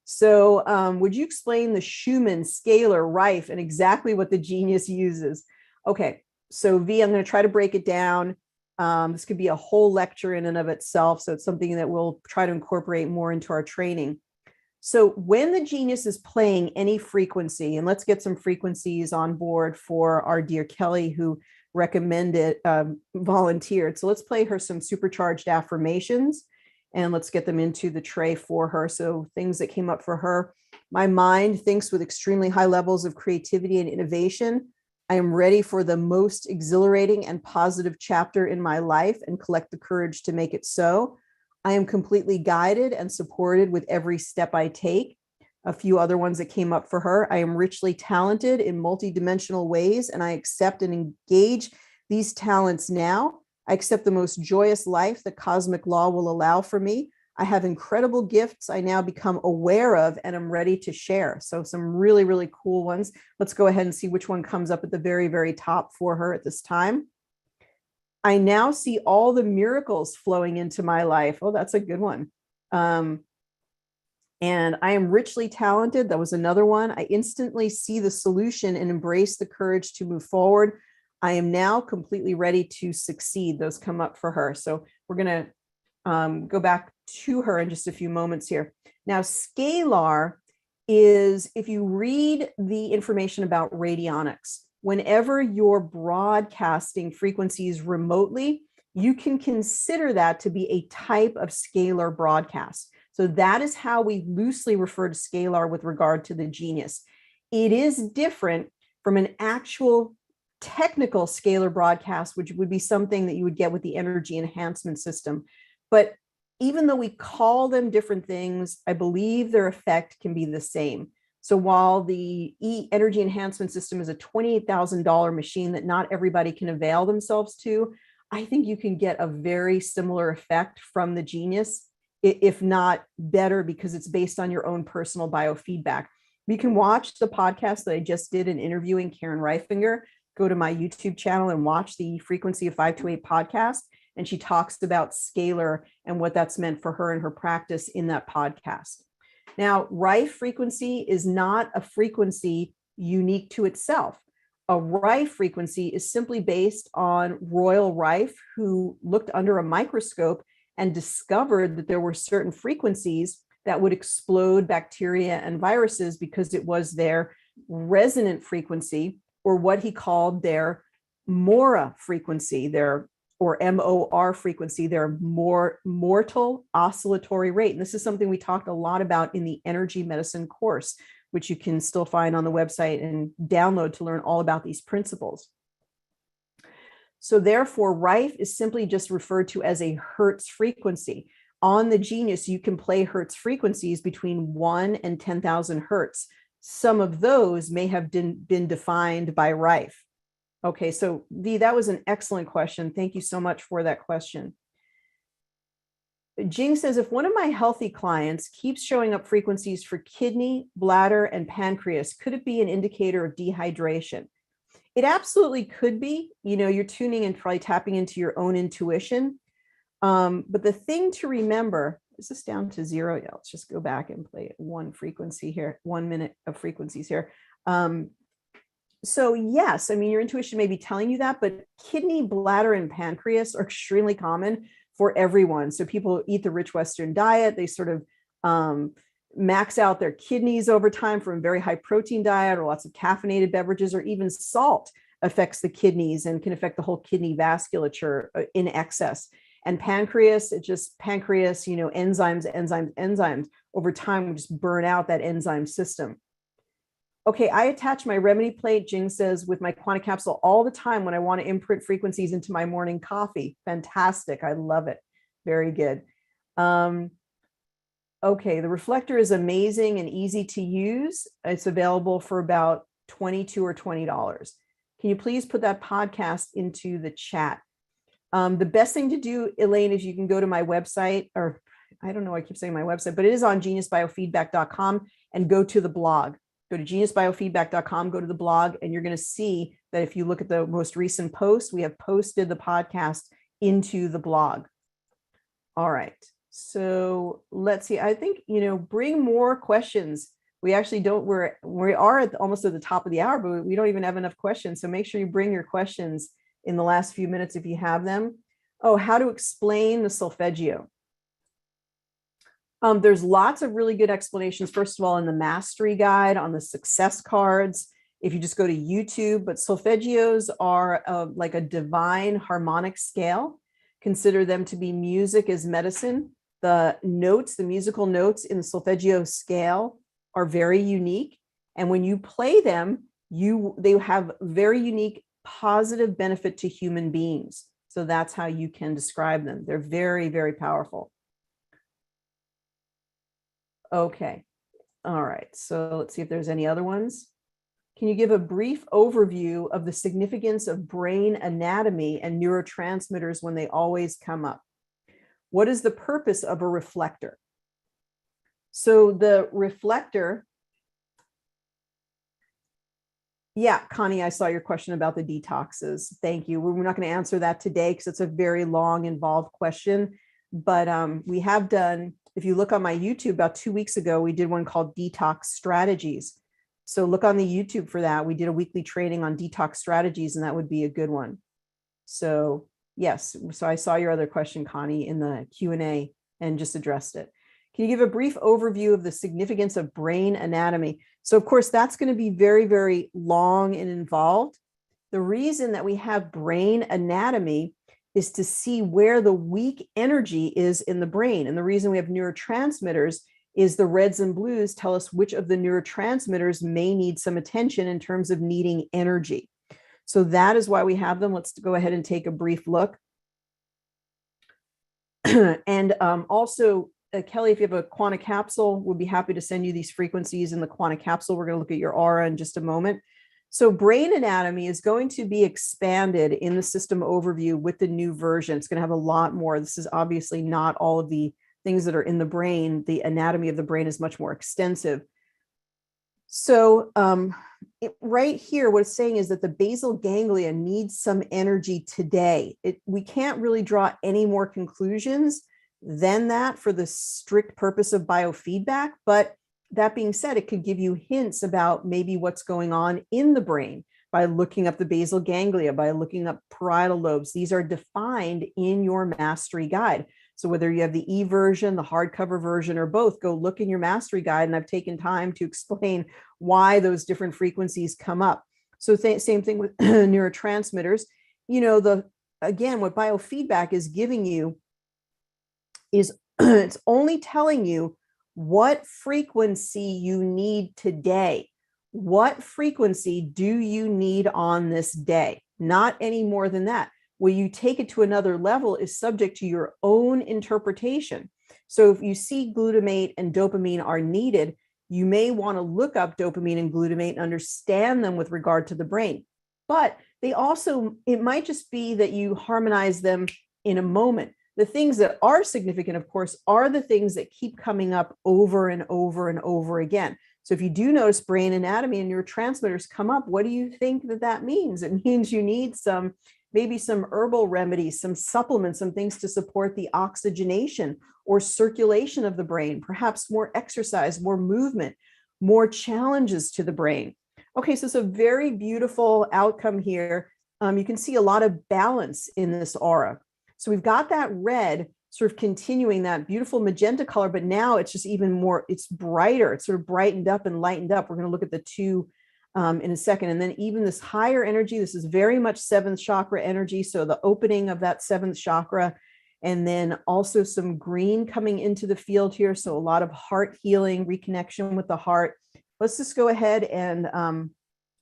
So would you explain the Schumann, scalar, Rife, and exactly what the Genius uses? Okay, so V, I'm going to try to break it down. This could be a whole lecture in and of itself. So it's something that we'll try to incorporate more into our training. So when the Genius is playing any frequency, and let's get some frequencies on board for our dear Kelly, who recommended, volunteered. So let's play her some supercharged affirmations, and let's get them into the tray for her. So things that came up for her. My mind thinks with extremely high levels of creativity and innovation. I am ready for the most exhilarating and positive chapter in my life and collect the courage to make it so. I am completely guided and supported with every step I take. A few other ones that came up for her. I am richly talented in multidimensional ways, and I accept and engage these talents now. I accept the most joyous life that cosmic law will allow for me. I have incredible gifts I now become aware of and I'm ready to share. So some really, really cool ones. Let's go ahead and see which one comes up at the very, very top for her at this time. I now see all the miracles flowing into my life. Oh, that's a good one. And I am richly talented. That was another one. I instantly see the solution and embrace the courage to move forward. I am now completely ready to succeed. Those come up for her. So we're going to go back to her in just a few moments here. Now, scalar is, if you read the information about radionics, whenever you're broadcasting frequencies remotely, you can consider that to be a type of scalar broadcast. So that is how we loosely refer to scalar with regard to the genius. It is different from an actual technical scalar broadcast, which would be something that you would get with the energy enhancement system. But even though we call them different things, I believe their effect can be the same. So while the energy enhancement system is a $28,000 machine that not everybody can avail themselves to, I think you can get a very similar effect from the genius, if not better, because it's based on your own personal biofeedback. You can watch the podcast that I just did in interviewing Karen Reifinger. Go to my YouTube channel and watch the Frequency of 528 podcast. And she talks about scalar and what that's meant for her and her practice in that podcast. Now, Rife frequency is not a frequency unique to itself. A Rife frequency is simply based on Royal Rife, who looked under a microscope and discovered that there were certain frequencies that would explode bacteria and viruses because it was their resonant frequency, or what he called their MORA frequency, or MOR frequency, their mortal oscillatory rate. And this is something we talked a lot about in the energy medicine course, which you can still find on the website and download to learn all about these principles. So therefore, Rife is simply just referred to as a Hertz frequency. On the Genius, you can play Hertz frequencies between 1 and 10,000 Hertz. Some of those may have been defined by Rife. Okay, so Dee, that was an excellent question. Thank you so much for that question. Jing says, if one of my healthy clients keeps showing up frequencies for kidney, bladder, and pancreas, could it be an indicator of dehydration? It absolutely could be. You know, you're tuning and probably tapping into your own intuition. But the thing to remember, is this down to 0? Yeah, let's just go back and play one frequency here, 1 minute of frequencies here. So yes, I mean, your intuition may be telling you that, but kidney, bladder, and pancreas are extremely common for everyone. So people eat the rich Western diet, they sort of max out their kidneys over time from a very high protein diet or lots of caffeinated beverages, or even salt affects the kidneys and can affect the whole kidney vasculature in excess. And pancreas, pancreas, you know, enzymes over time will just burn out that enzyme system. Okay, I attach my remedy plate, Jing says, with my quantum capsule all the time when I want to imprint frequencies into my morning coffee. Fantastic. I love it. Very good. Okay, the reflector is amazing and easy to use. It's available for about $22 or $20. Can you please put that podcast into the chat? The best thing to do, Elaine, is you can go to my website, or I don't know, I keep saying my website, but it is on geniusbiofeedback.com, and go to the blog. Go to geniusbiofeedback.com, go to the blog, and you're going to see that if you look at the most recent post, we have posted the podcast into the blog. All right. So let's see. I think, you know, bring more questions. We actually don't, we are almost at the top of the hour, but we don't even have enough questions. So make sure you bring your questions in the last few minutes if you have them. Oh, how to explain the solfeggio. There's lots of really good explanations, first of all, in the mastery guide, on the success cards, if you just go to YouTube. But solfeggios are like a divine harmonic scale. Consider them to be music as medicine. The notes, the musical notes in the solfeggio scale are very unique. And when you play them, they have very unique positive benefit to human beings. So that's how you can describe them. They're very, very powerful. Okay. All right. So let's see if there's any other ones. Can you give a brief overview of the significance of brain anatomy and neurotransmitters when they always come up? What is the purpose of a reflector? So the reflector, yeah, Connie, I saw your question about the detoxes. Thank you. We're not going to answer that today because it's a very long, involved question, but we have done if you look on my YouTube, about 2 weeks ago, we did one called Detox Strategies. So look on the YouTube for that. We did a weekly training on detox strategies, and that would be a good one. So yes, so I saw your other question, Connie, in the Q&A and just addressed it. Can you give a brief overview of the significance of brain anatomy? So of course, that's going to be very, very long and involved. The reason that we have brain anatomy is to see where the weak energy is in the brain. And the reason we have neurotransmitters is the reds and blues tell us which of the neurotransmitters may need some attention in terms of needing energy. So that is why we have them. Let's go ahead and take a brief look. And also, Kelly, if you have a quanta capsule, we'll be happy to send you these frequencies in the quanta capsule. We're going to look at your aura in just a moment. So brain anatomy is going to be expanded in the system overview with the new version. It's going to have a lot more. This is obviously not all of the things that are in the brain. The anatomy of the brain is much more extensive. So right here, what it's saying is that the basal ganglia needs some energy today. We can't really draw any more conclusions than that for the strict purpose of biofeedback. But that being said, it could give you hints about maybe what's going on in the brain by looking up the basal ganglia, by looking up parietal lobes. These are defined in your mastery guide. So whether you have the e-version, the hardcover version, or both, go look in your mastery guide. And I've taken time to explain why those different frequencies come up. So same thing with neurotransmitters. You know, again, what biofeedback is giving you is it's only telling you what frequency you need today. What frequency do you need on this day? Not any more than that. Where you take it to another level is subject to your own interpretation. So if you see glutamate and dopamine are needed, you may want to look up dopamine and glutamate and understand them with regard to the brain. But they also, it might just be that you harmonize them in a moment. The things that are significant, of course, are the things that keep coming up over and over and over again. So if you do notice brain anatomy and neurotransmitters come up, what do you think that means? It means you need maybe some herbal remedies, some supplements, some things to support the oxygenation or circulation of the brain, perhaps more exercise, more movement, more challenges to the brain. Okay, so it's a very beautiful outcome here. You can see a lot of balance in this aura. So we've got that red sort of continuing that beautiful magenta color, but now it's just even more, it's brighter. It's sort of brightened up and lightened up. We're going to look at the two in a second. And then even this higher energy, this is very much seventh chakra energy. So the opening of that seventh chakra, and then also some green coming into the field here. So a lot of heart healing, reconnection with the heart. Let's just go ahead and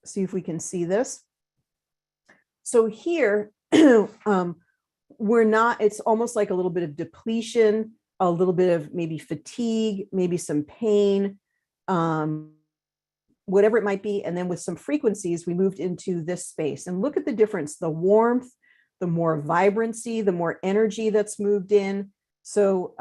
see if we can see this. So here, it's almost like a little bit of depletion, a little bit of maybe fatigue, maybe some pain, whatever it might be. And then with some frequencies, we moved into this space and look at the difference, the warmth, the more vibrancy, the more energy that's moved in. So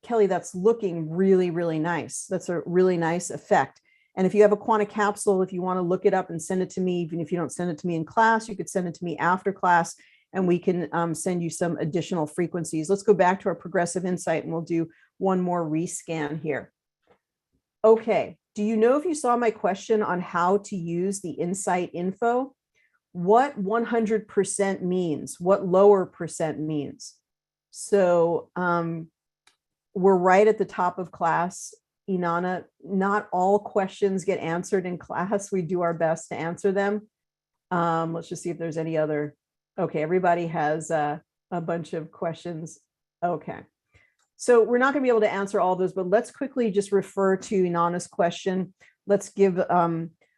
Kelly, that's looking really, really nice. That's a really nice effect. And if you have a quanta capsule, if you want to look it up and send it to me, even if you don't send it to me in class, you could send it to me after class and we can send you some additional frequencies. Let's go back to our progressive insight and we'll do one more rescan here. Okay, do you know if you saw my question on how to use the insight info? What 100% means, what lower percent means. So we're right at the top of class. Inanna, not all questions get answered in class. We do our best to answer them. Let's just see if there's any other. Okay, everybody has a bunch of questions. Okay, so we're not going to be able to answer all those, but let's quickly just refer to Inanna's question. Let's give,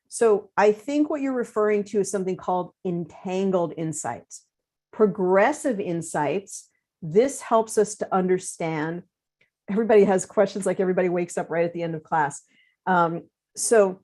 so I think what you're referring to is something called entangled insights. Progressive insights, this helps us to understand. Everybody has questions, like everybody wakes up right at the end of class. So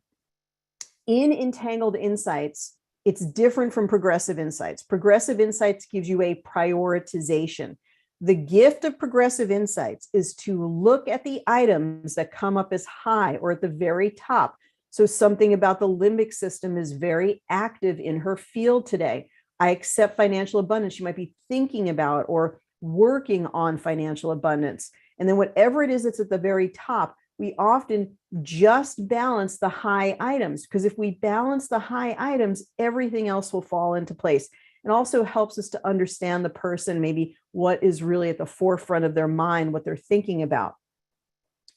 in entangled insights, it's different from progressive insights. Progressive insights gives you a prioritization. The gift of progressive insights is to look at the items that come up as high or at the very top. So something about the limbic system is very active in her field today. I accept financial abundance. She might be thinking about or working on financial abundance. And then whatever it is that's at the very top, we often just balance the high items, because if we balance the high items, everything else will fall into place. It also helps us to understand the person, maybe what is really at the forefront of their mind, what they're thinking about.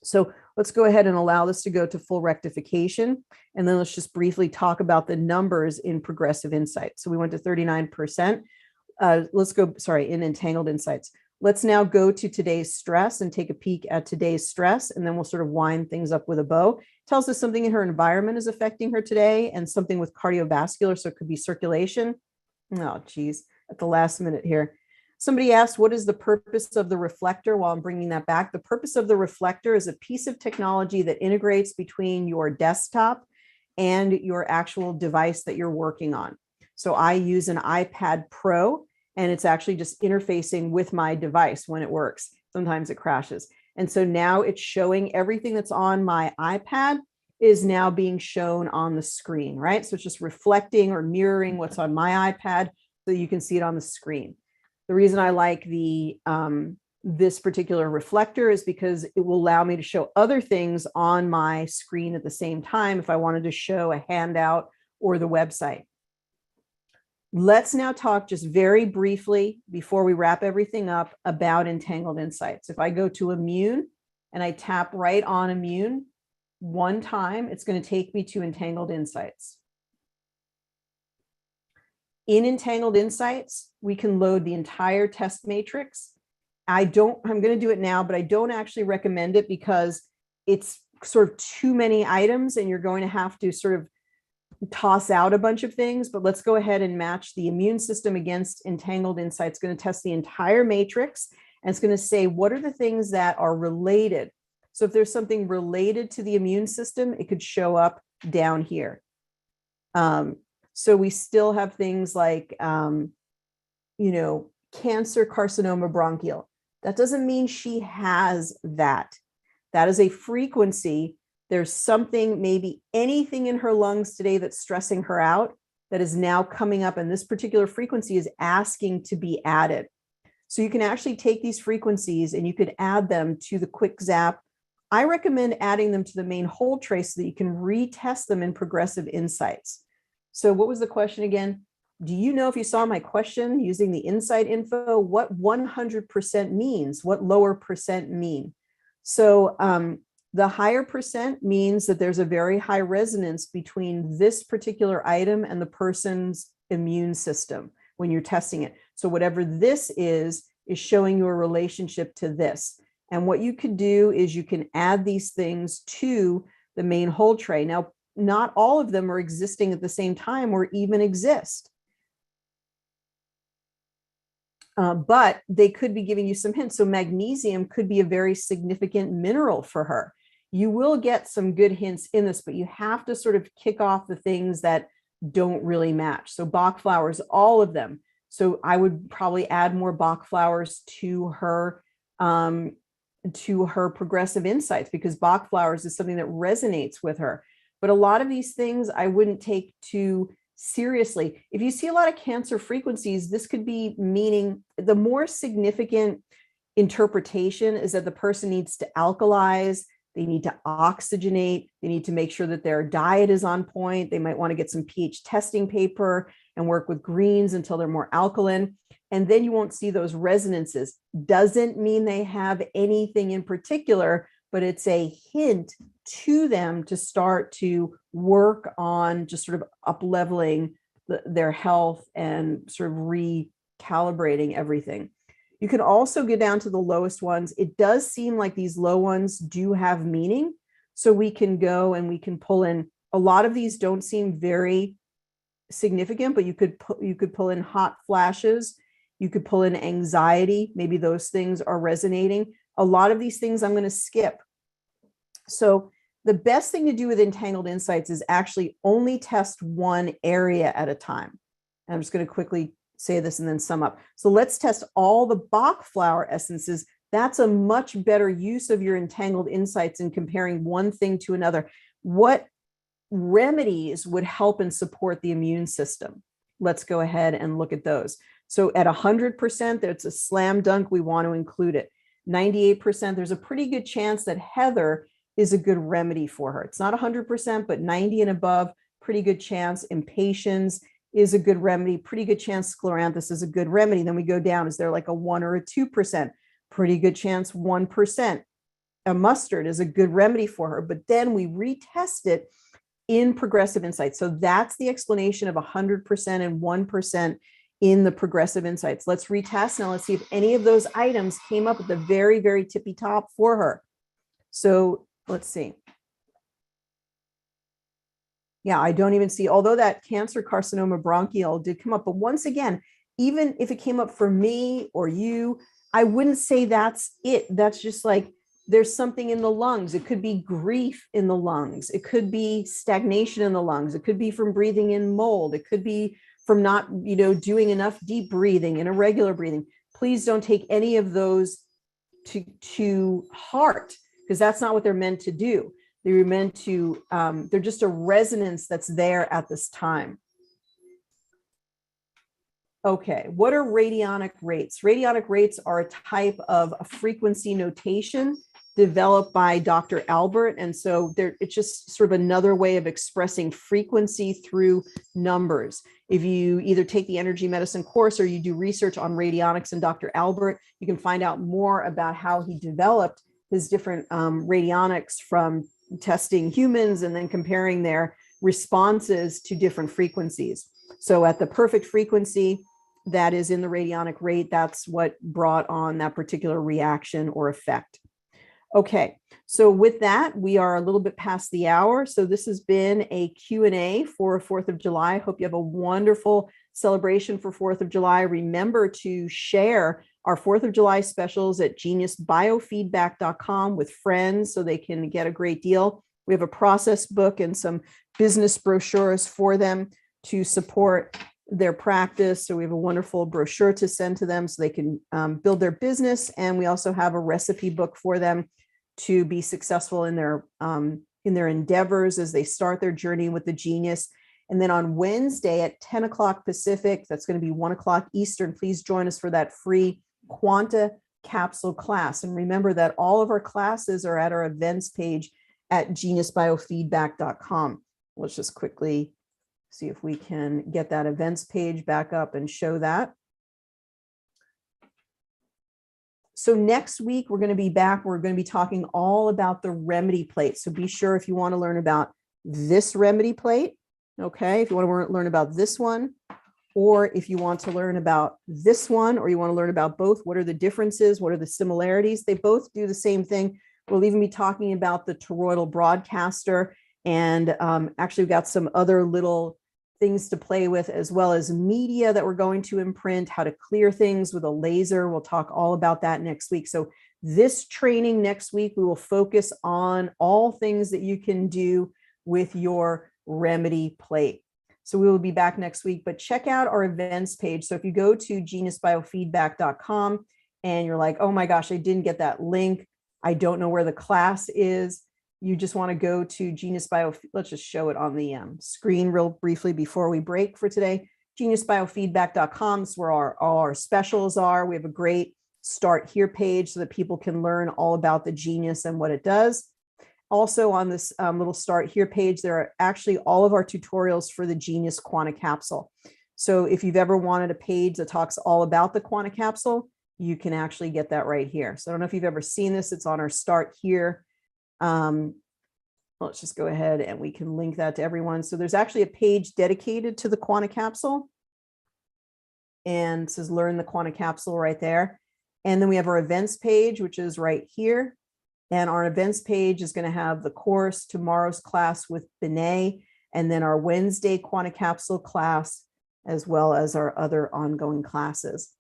So let's go ahead and allow this to go to full rectification. And then let's just briefly talk about the numbers in progressive insight. So we went to 39%. Let's go, sorry, in entangled insights. Let's now go to today's stress and take a peek at today's stress, and then we'll sort of wind things up with a bow. It tells us something in her environment is affecting her today, and something with cardiovascular, so it could be circulation. Oh, geez, at the last minute here. Somebody asked, what is the purpose of the reflector? While I'm bringing that back, the purpose of the reflector is a piece of technology that integrates between your desktop and your actual device that you're working on. So I use an iPad Pro, and it's actually just interfacing with my device when it works. Sometimes it crashes. And so now it's showing everything that's on my iPad is now being shown on the screen, right? So it's just reflecting or mirroring what's on my iPad so you can see it on the screen. The reason I like this particular reflector is because it will allow me to show other things on my screen at the same time if I wanted to show a handout or the website. Let's now talk just very briefly before we wrap everything up about entangled insights. If I go to immune and I tap right on immune one time, it's going to take me to entangled insights. In entangled insights, we can load the entire test matrix. I'm going to do it now, but I don't actually recommend it because it's sort of too many items and you're going to have to sort of toss out a bunch of things. But let's go ahead and match the immune system against entangled insights. It's going to test the entire matrix, and it's going to say, what are the things that are related? So if there's something related to the immune system, it could show up down here. So we still have things like, cancer, carcinoma bronchial. That doesn't mean she has that. That is a frequency. There's something, maybe anything in her lungs today that's stressing her out that is now coming up, and this particular frequency is asking to be added. So you can actually take these frequencies and you could add them to the quick zap. I recommend adding them to the main hold trace so that you can retest them in progressive insights. So what was the question again? Do you know, if you saw my question using the insight info, what 100% means, what lower percent mean? So the higher percent means that there's a very high resonance between this particular item and the person's immune system when you're testing it. So whatever this is showing you a relationship to this. And what you could do is you can add these things to the main hold tray. Now, not all of them are existing at the same time or even exist. But they could be giving you some hints. So magnesium could be a very significant mineral for her. You will get some good hints in this, but you have to sort of kick off the things that don't really match. So Bach flowers, all of them. So I would probably add more Bach flowers to her progressive insights, because Bach flowers is something that resonates with her. But a lot of these things I wouldn't take too seriously. If you see a lot of cancer frequencies, this could be meaning the more significant interpretation is that the person needs to alkalize, they need to oxygenate, they need to make sure that their diet is on point. They might want to get some pH testing paper and work with greens until they're more alkaline. And then you won't see those resonances. Doesn't mean they have anything in particular, but it's a hint to them to start to work on just sort of up-leveling their health and sort of recalibrating everything. You can also get down to the lowest ones. It does seem like these low ones do have meaning. So we can go and we can pull in, a lot of these don't seem very significant, but you could pull in hot flashes. You could pull in anxiety. Maybe those things are resonating. A lot of these things I'm going to skip. So the best thing to do with entangled insights is actually only test one area at a time. And I'm just going to quickly say this and then sum up. So let's test all the Bach flower essences. That's a much better use of your entangled insights in comparing one thing to another. What remedies would help and support the immune system? Let's go ahead and look at those. So at 100%, that's a slam dunk. We want to include it. 98%. There's a pretty good chance that Heather is a good remedy for her. It's not 100%, but 90 and above, pretty good chance. Impatiens is a good remedy. Pretty good chance scleranthus is a good remedy. Then we go down. Is there like a 1 or a 2%? Pretty good chance 1%. A mustard is a good remedy for her. But then we retest it in progressive insights. So that's the explanation of 100% and 1% in the progressive insights. Let's retest now. Let's see if any of those items came up at the very, very tippy top for her. So let's see. Yeah, I don't even see, although that cancer carcinoma bronchial did come up, but once again, even if it came up for me or you, I wouldn't say that's it. That's just like, there's something in the lungs. It could be grief in the lungs. It could be stagnation in the lungs. It could be from breathing in mold. It could be from not, doing enough deep breathing and irregular breathing. Please don't take any of those to heart, because that's not what they're meant to do. They're meant to, they're just a resonance that's there at this time. Okay, what are radionic rates? Radionic rates are a type of a frequency notation developed by Dr. Albert. And so it's just sort of another way of expressing frequency through numbers. If you either take the energy medicine course or you do research on radionics and Dr. Albert, you can find out more about how he developed his different radionics from testing humans and then comparing their responses to different frequencies. So at the perfect frequency that is in the radionic rate, that's what brought on that particular reaction or effect. Okay, so with that, we are a little bit past the hour. So this has been a Q&A for 4th of July. Hope you have a wonderful celebration for 4th of July. Remember to share our 4th of July specials at geniusbiofeedback.com with friends so they can get a great deal. We have a process book and some business brochures for them to support their practice. So we have a wonderful brochure to send to them so they can build their business. And we also have a recipe book for them to be successful in their endeavors as they start their journey with the genius. And then on Wednesday at 10 o'clock Pacific, that's going to be 1 o'clock Eastern, please join us for that free Quanta capsule class. And remember that all of our classes are at our events page at geniusbiofeedback.com. Let's just quickly see if we can get that events page back up and show that. So next week, we're going to be back. We're going to be talking all about the remedy plate. So be sure if you want to learn about this remedy plate, okay, if you want to learn about this one, or if you want to learn about this one, or you want to learn about both, what are the differences? What are the similarities? They both do the same thing. We'll even be talking about the toroidal broadcaster. And actually, we've got some other little things to play with, as well as media that we're going to imprint, how to clear things with a laser. We'll talk all about that next week. So this training next week, we will focus on all things that you can do with your remedy plate. So we will be back next week, but check out our events page. So if you go to geniusbiofeedback.com and you're like, oh my gosh, I didn't get that link, I don't know where the class is, you just want to go to Genius Bio. Let's just show it on the screen real briefly before we break for today. Geniusbiofeedback.com is where all our specials are. We have a great start here page so that people can learn all about the genius and what it does. Also on this little start here page, there are actually all of our tutorials for the Genius Quanta Capsule. So if you've ever wanted a page that talks all about the Quanta Capsule, you can actually get that right here. So I don't know if you've ever seen this. It's on our start here. Let's just go ahead and we can link that to everyone. So there's actually a page dedicated to the Quanta Capsule. And it says learn the Quanta Capsule right there. And then we have our events page, which is right here. And our events page is going to have the course, tomorrow's class with Benet, and then our Wednesday Quanta Capsule class, as well as our other ongoing classes.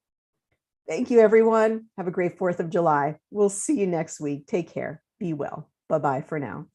Thank you, everyone. Have a great 4th of July. We'll see you next week. Take care. Be well. Bye-bye for now.